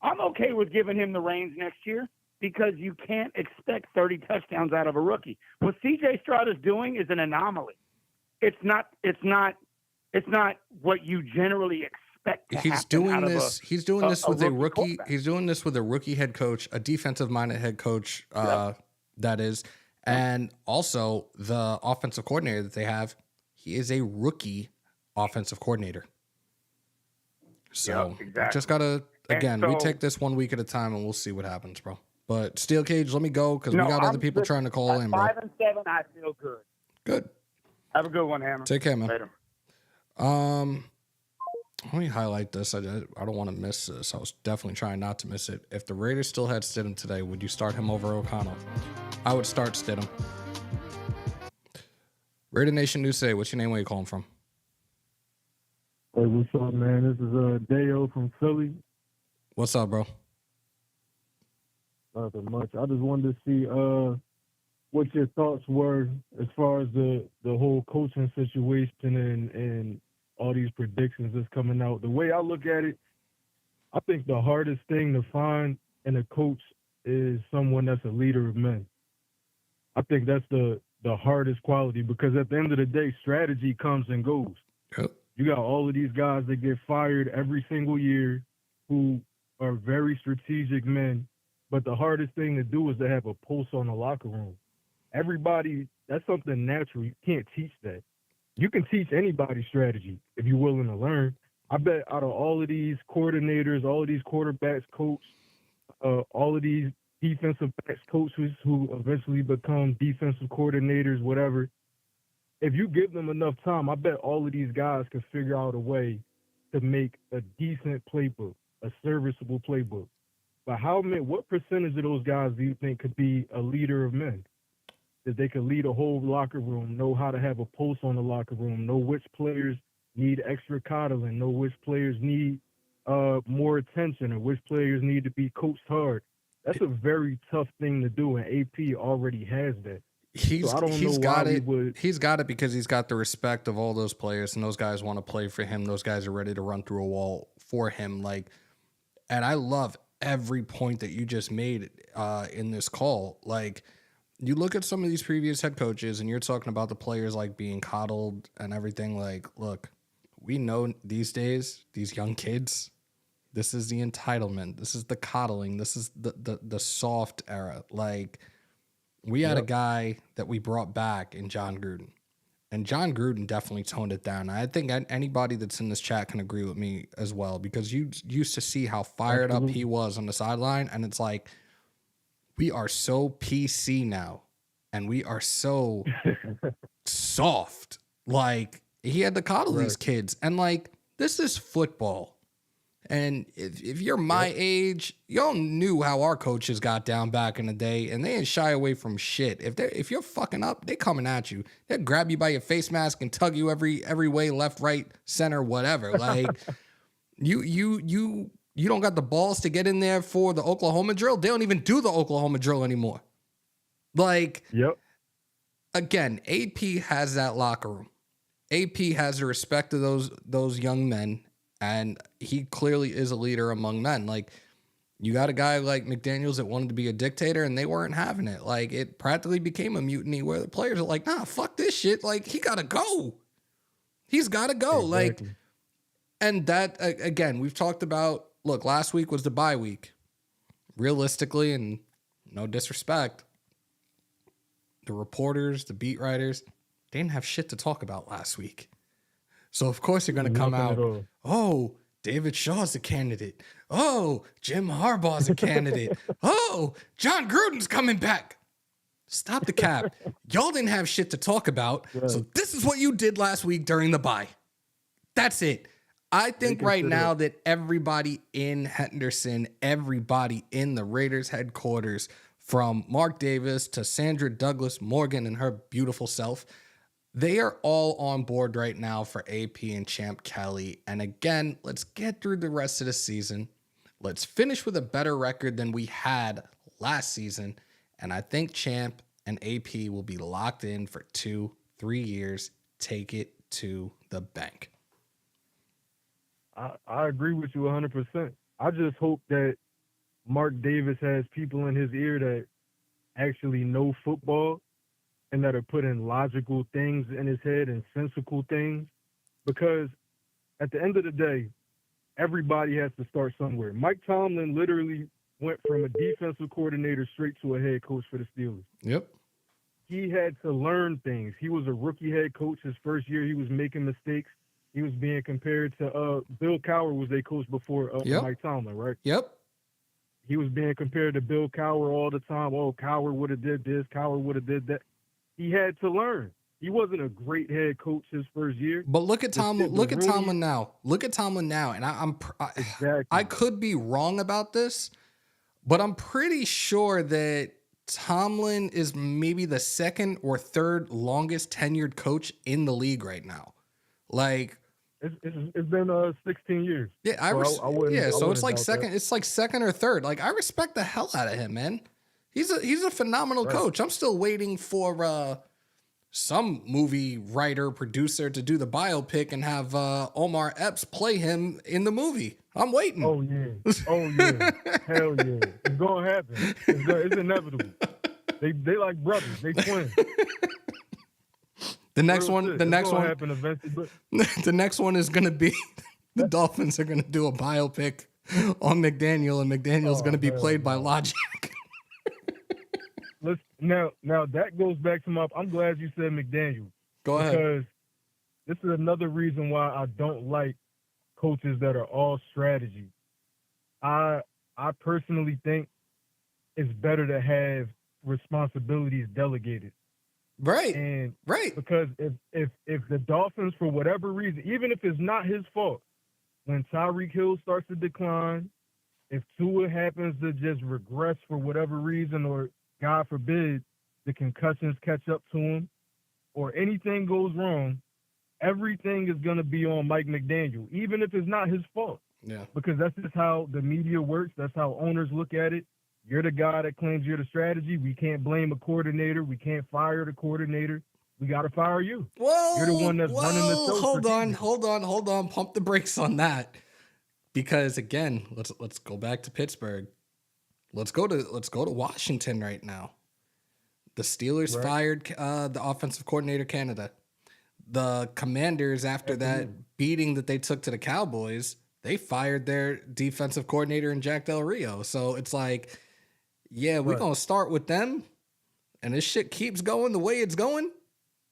I'm okay with giving him the reins next year because you can't expect 30 touchdowns out of a rookie. What C.J. Stroud is doing is an anomaly. It's not what you generally expect to He's happen doing out this. Of He's doing this with a rookie. quarterback. He's doing this with a rookie head coach, a defensive-minded head coach. That is, and also the offensive coordinator that they have. He is a rookie offensive coordinator. So just gotta we take this 1 week at a time, and we'll see what happens, bro. But Steel Cage, let me go because we got other people trying to call in, bro. 5-7, I feel good. Good. Have a good one, Hammer. Take care, man. Later. Let me highlight this. I don't want to miss this. I was definitely trying not to miss it. If the Raiders still had Stidham today, would you start him over O'Connell? I would start Stidham. Raider Nation News Today. What's your name? Where you calling from? Hey, what's up, man? This is Deo from Philly. What's up, bro? Nothing much. I just wanted to see what your thoughts were as far as the whole coaching situation and all these predictions that's coming out. The way I look at it, I think the hardest thing to find in a coach is someone that's a leader of men. I think that's the hardest quality because at the end of the day, strategy comes and goes. Yep. You got all of these guys that get fired every single year who are very strategic men, but the hardest thing to do is to have a pulse on the locker room. Everybody, that's something natural. You can't teach that. You can teach anybody strategy if you're willing to learn. I bet out of all of these coordinators, all of these quarterbacks coach, all of these defensive backs coaches who eventually become defensive coordinators, whatever, if you give them enough time, I bet all of these guys can figure out a way to make a decent playbook, a serviceable playbook. But what percentage of those guys do you think could be a leader of men? That they could lead a whole locker room, know how to have a pulse on the locker room, know which players need extra coddling, know which players need more attention, or which players need to be coached hard. That's a very tough thing to do, and AP already has that. He's I don't he's know got why we it. would. He's got it because he's got the respect of all those players, and those guys want to play for him. Those guys are ready to run through a wall for him. Like, and I love every point that you just made in this call. Like, you look at some of these previous head coaches, and you're talking about the players like being coddled and everything. Like, look, we know these days, these young kids, this is the entitlement. This is the coddling. This is the soft era. Like, we had a guy that we brought back in John Gruden, and John Gruden definitely toned it down. I think anybody that's in this chat can agree with me as well, because you used to see how fired up he was on the sideline, and it's like, we are so PC now, and we are so soft. Like, he had to coddle these kids, and like, this is football. And if you're my age, y'all knew how our coaches got down back in the day, and they didn't shy away from shit. If you're fucking up, they coming at you. They'll grab you by your face mask and tug you every way, left, right, center, whatever. Like, you don't got the balls to get in there for the Oklahoma drill. They don't even do the Oklahoma drill anymore. Like, again, AP has that locker room. AP has the respect of those young men. And he clearly is a leader among men. Like, you got a guy like McDaniels that wanted to be a dictator, and they weren't having it. Like, it practically became a mutiny where the players are like, nah, fuck this shit. Like, he got to go. He's got to go. Exactly. Like, and that, again, we've talked about, look, last week was the bye week. Realistically, and no disrespect, the reporters, the beat writers, they didn't have shit to talk about last week. So, of course, you're going to come out, oh, David Shaw's a candidate. Oh, Jim Harbaugh's a candidate. Oh, John Gruden's coming back. Stop the cap. Y'all didn't have shit to talk about. Right. So this is what you did last week during the bye. That's it. I think right now that everybody in Henderson, everybody in the Raiders headquarters, from Mark Davis to Sandra Douglas Morgan and her beautiful self, they are all on board right now for AP and Champ Kelly. And again, let's get through the rest of the season. Let's finish with a better record than we had last season. And I think Champ and AP will be locked in for 2-3 years. Take it to the bank. I agree with you 100%. I just hope that Mark Davis has people in his ear that actually know football and that are putting logical things in his head and sensical things. Because at the end of the day, everybody has to start somewhere. Mike Tomlin literally went from a defensive coordinator straight to a head coach for the Steelers. Yep. He had to learn things. He was a rookie head coach. His first year, he was making mistakes. He was being compared to Bill Cowher was their coach before Mike Tomlin, right? Yep. He was being compared to Bill Cowher all the time. Oh, Cowher would have did this. Cowher would have did that. He had to learn. He wasn't a great head coach his first year. But look at Tomlin. Look at Tomlin now. Look at Tomlin now. And I could be wrong about this, but I'm pretty sure that Tomlin is maybe the second or third longest tenured coach in the league right now. Like, it's been 16 years. Yeah, so it's like second. That. It's like second or third. Like, I respect the hell out of him, man. He's a phenomenal coach. I'm still waiting for some movie writer producer to do the biopic and have Omar Epps play him in the movie. I'm waiting. Oh yeah, hell yeah. It's gonna happen. It's inevitable. They like brothers. They twins. The next one happen eventually, but the next one is gonna be the Dolphins are gonna do a biopic on McDaniel, and McDaniel's gonna be played by Logic. Now that goes back to I'm glad you said McDaniel. Go ahead. Because this is another reason why I don't like coaches that are all strategy. I personally think it's better to have responsibilities delegated. Right. And right. Because if the Dolphins, for whatever reason, even if it's not his fault, when Tyreek Hill starts to decline, if Tua happens to just regress for whatever reason, or God forbid, the concussions catch up to him, or anything goes wrong, everything is going to be on Mike McDaniel, even if it's not his fault. Yeah. Because that's just how the media works. That's how owners look at it. You're the guy that claims you're the strategy. We can't blame a coordinator. We can't fire the coordinator. We got to fire you. Whoa, You're the one that's running the show. hold on. Pump the brakes on that. Because again, let's go back to Pittsburgh. Let's go to Washington right now. The Steelers fired the offensive coordinator Canada. The Commanders, after that beating that they took to the Cowboys, they fired their defensive coordinator in Jack Del Rio. So it's like, yeah, we're going to start with them, and this shit keeps going the way it's going,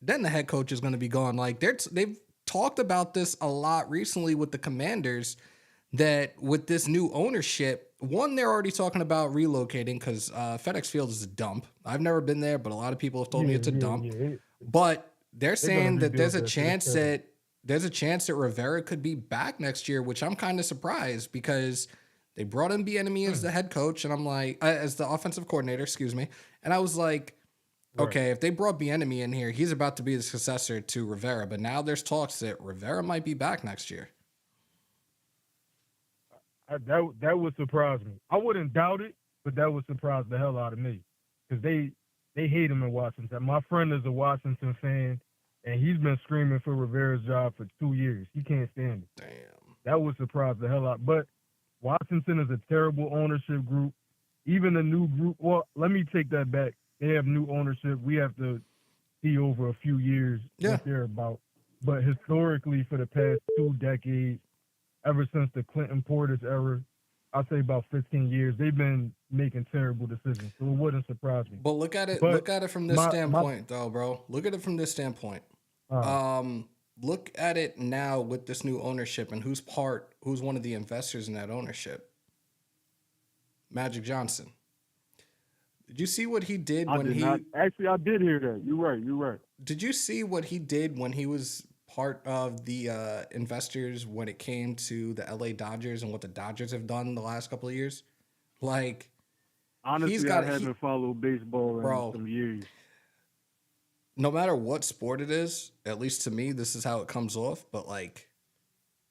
then the head coach is going to be gone. Like, they've talked about this a lot recently with the Commanders, that with this new ownership, one, they're already talking about relocating because FedEx Field is a dump. I've never been there, but a lot of people have told me it's a dump. But they're saying that there's a chance that Rivera could be back next year, which I'm kind of surprised because they brought in Bieniemy as the head coach, and I'm like, as the offensive coordinator, excuse me, and I was like, okay, if they brought Bieniemy in here, he's about to be the successor to Rivera, but now there's talks that Rivera might be back next year. That would surprise me. I wouldn't doubt it, but that would surprise the hell out of me because they hate him in Washington. My friend is a Washington fan, and he's been screaming for Rivera's job for 2 years. He can't stand it. Damn. That would surprise the hell out. But Washington is a terrible ownership group. Even the new group, well, let me take that back. They have new ownership. We have to see over a few years what they're about. But historically, for the past 2 decades, ever since the Clinton Portis era, I'd say about 15 years, they've been making terrible decisions. So it wouldn't surprise me. But look at it from this standpoint, though, bro. Look at it from this standpoint. Look at it now with this new ownership and who's one of the investors in that ownership. Magic Johnson. Did you see what he did Actually, I did hear that. You're right. Did you see what he did when he was part of the investors when it came to the LA Dodgers and what the Dodgers have done the last couple of years? Like, honestly, I haven't followed baseball in some years. No matter what sport it is, at least to me, this is how it comes off. But like,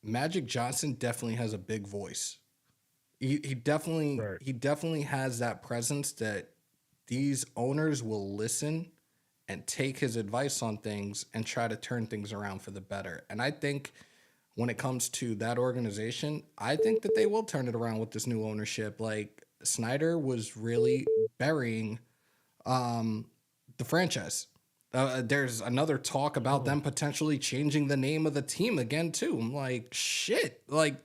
Magic Johnson definitely has a big voice. He definitely has that presence that these owners will listen and take his advice on things and try to turn things around for the better. And I think when it comes to that organization, I think that they will turn it around with this new ownership. Like, Snyder was really burying the franchise. There's another talk about them potentially changing the name of the team again, too. I'm like, shit. Like,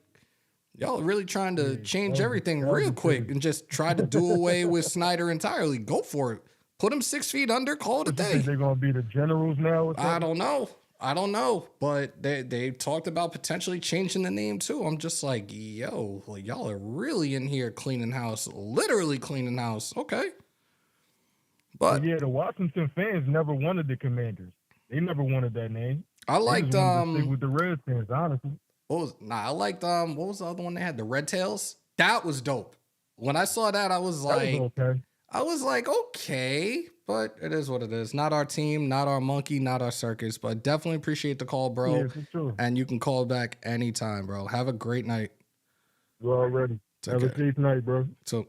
y'all are really trying to change everything real quick and just try to do away with Snyder entirely. Go for it. Put him 6 feet under, call it a day. They're going to be the Generals now? I don't know. But they talked about potentially changing the name, too. I'm just like, yo, y'all are really in here cleaning house, literally cleaning house. Okay. But yeah, the Washington fans never wanted the Commanders. They never wanted that name. I liked stick with the Redskins, honestly. I liked what was the other one they had? The Red Tails? That was dope. When I saw that, I was like, okay. I was like, okay, but it is what it is. Not our team, not our monkey, not our circus, but definitely appreciate the call, bro. Yeah, for sure. And you can call back anytime, bro. Have a great night. You already. Have a safe night, bro. So,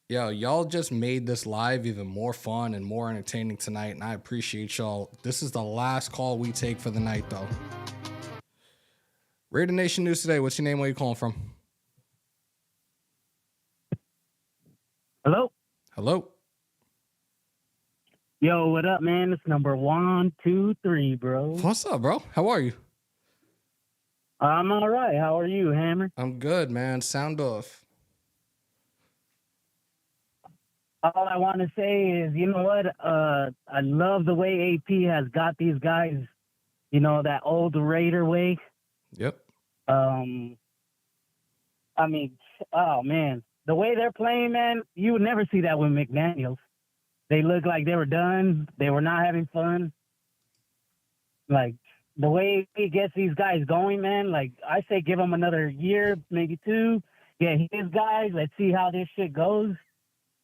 y'all just made this live even more fun and more entertaining tonight, and I appreciate y'all. This is the last call we take for the night, though. Raider Nation News Today. What's your name? Where you calling from? Hello. Yo, what up, man? It's number 123, bro. What's up, bro? How are you? I'm all right. How are you, Hammer? I'm good, man. Sound off. All I want to say is, you know what? I love the way AP has got these guys, that old Raider way. Yep. I mean, oh, man. The way they're playing, man, you would never see that with McDaniels. They look like they were done. They were not having fun. Like, the way he gets these guys going, man, like, I say give them another year, maybe 2. Get his guys. Let's see how this shit goes.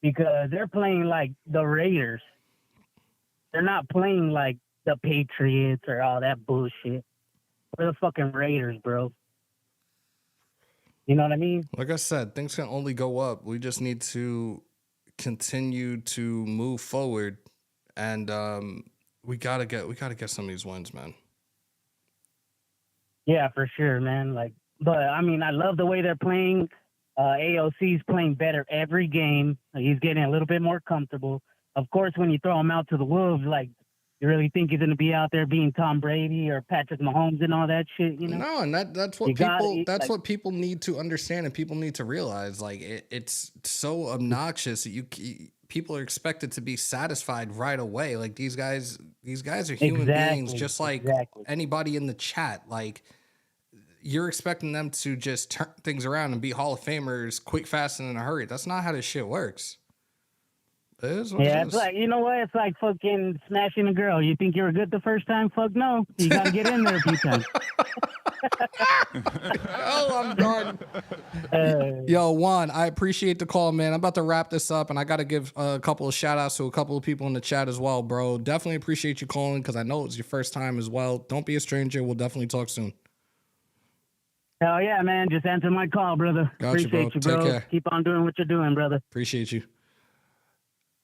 Because they're playing like the Raiders. They're not playing like the Patriots or all that bullshit. We're the fucking Raiders, bro. You know what I mean? Like I said, things can only go up. We just need to continue to move forward, and we gotta get some of these wins, man. Yeah, for sure, man. But I mean, I love the way they're playing. AOC's playing better every game. He's getting a little bit more comfortable. Of course, when you throw him out to the wolves, you really think he's going to be out there being Tom Brady or Patrick Mahomes and all that shit, you know? No, and that's what what people need to understand and people need to realize. Like it's so obnoxious that people are expected to be satisfied right away. Like these guys are human beings, just like anybody in the chat. Like you're expecting them to just turn things around and be Hall of Famers quick, fast, and in a hurry. That's not how this shit works. It's like, you know what? It's like fucking smashing a girl. You think you were good the first time? Fuck no. You got to get in there a few times. Oh, I'm done. Yo, Juan, I appreciate the call, man. I'm about to wrap this up, and I got to give a couple of shout outs to a couple of people in the chat as well, bro. Definitely appreciate you calling because I know it's your first time as well. Don't be a stranger. We'll definitely talk soon. Hell yeah, man. Just answer my call, brother. Appreciate you, bro. Take care. Keep on doing what you're doing, brother. Appreciate you.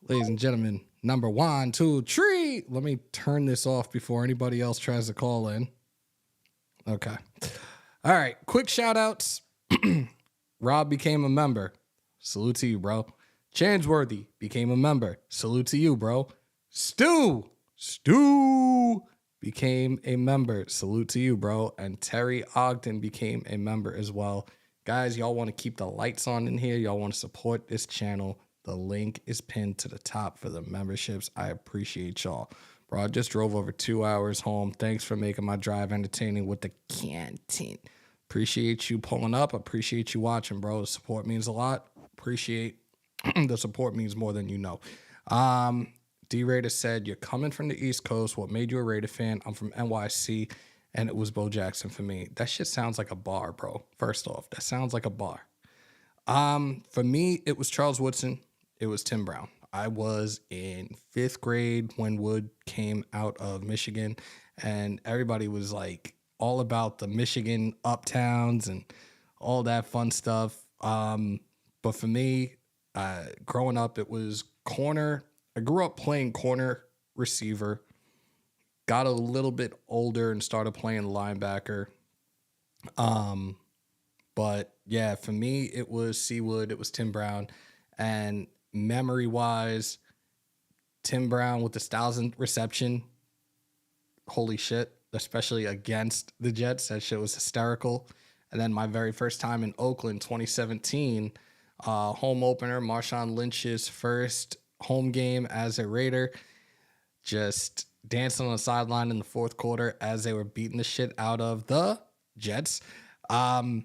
Ladies and gentlemen, number 1, 2, 3. Let me turn this off before anybody else tries to call in. Okay. All right. Quick shout outs. Rob became a member. Salute to you, bro. Chansworthy became a member. Salute to you, bro. Stu became a member. Salute to you, bro. And Terry Ogden became a member as well. Guys, y'all want to keep the lights on in here. Y'all want to support this channel. The link is pinned to the top for the memberships. I appreciate y'all. Bro, I just drove over 2 hours home. Thanks for making my drive entertaining with the content. Appreciate you pulling up. Appreciate you watching, bro. The support means a lot. Appreciate the support means more than you know. D-Raider said, you're coming from the East Coast. What made you a Raider fan? I'm from NYC, and it was Bo Jackson for me. That shit sounds like a bar, bro. First off, that sounds like a bar. For me, it was Charles Woodson. It was Tim Brown. I was in 5th grade when Wood came out of Michigan, and everybody was like all about the Michigan uptowns and all that fun stuff. But for me, growing up, it was corner. I grew up playing corner receiver, got a little bit older and started playing linebacker. But yeah, for me, it was Seawood, it was Tim Brown, and memory-wise, Tim Brown with the 1,000th reception, holy shit, especially against the Jets, that shit was hysterical. And then my very first time in Oakland, 2017, home opener, Marshawn Lynch's first home game as a Raider, just dancing on the sideline in the 4th quarter as they were beating the shit out of the Jets. And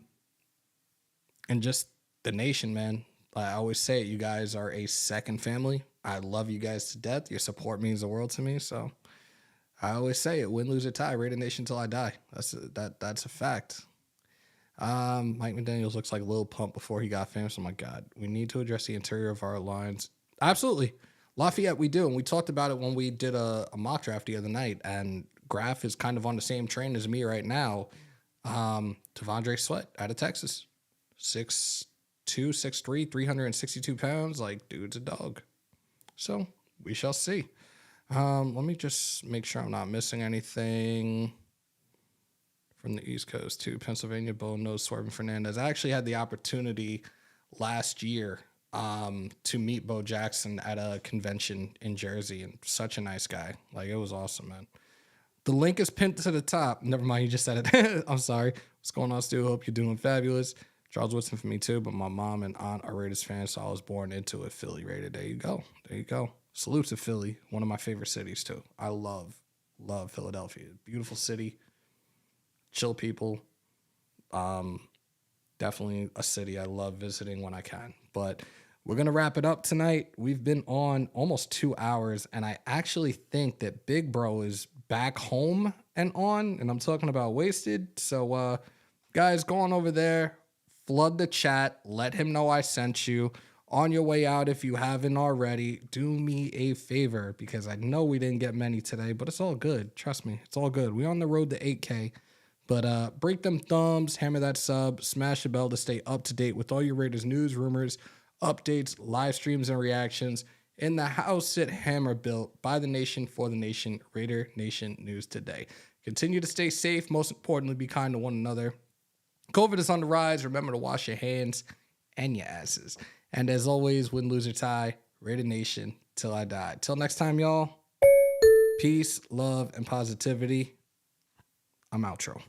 just the nation, man. I always say it, you guys are a second family. I love you guys to death. Your support means the world to me. So I always say it, win, lose, or tie, Raider Nation till I die. That's a fact. Mike McDaniels looks like Lil Pump before he got famous. Oh my God. We need to address the interior of our lines. Absolutely. Lafayette, we do. And we talked about it when we did a mock draft the other night. And Graf is kind of on the same train as me right now. Devondre Sweat out of Texas. 6'2", 6'3", 362 pounds. Like, dude's a dog. So we shall see. Let me just make sure I'm not missing anything from the East Coast too. Pennsylvania, Bow-Nose, Swervin Fernandez. I actually had the opportunity last year to meet Bo Jackson at a convention in Jersey, and such a nice guy. Like, it was awesome, man. The link is pinned to the top. Never mind, you just said it. I'm sorry. What's going on, Stu? Hope you're doing fabulous. Charles Woodson for me too, but my mom and aunt are Raiders fans, so I was born into a Philly Raider. There you go. There you go. Salute to Philly, one of my favorite cities too. I love Philadelphia. Beautiful city, chill people. Definitely a city I love visiting when I can. But we're going to wrap it up tonight. We've been on almost 2 hours, and I actually think that Big Bro is back home and on, and I'm talking about wasted. So, guys, go on over there, flood the chat, let him know I sent you. On your way out, if you haven't already, do me a favor, because I know we didn't get many today, but it's all good. Trust me, it's all good. We're on the road to 8K. But break them thumbs, hammer that sub, smash the bell to stay up to date with all your Raiders news, rumors, updates, live streams, and reactions in the house sit hammer built by the nation for the nation, Raider Nation News Today. Continue to stay safe. Most importantly, be kind to one another. COVID is on the rise. Remember to wash your hands and your asses. And as always, win, lose, or tie, Raider Nation till I die. Till next time, y'all. Peace, love, and positivity. I'm outro.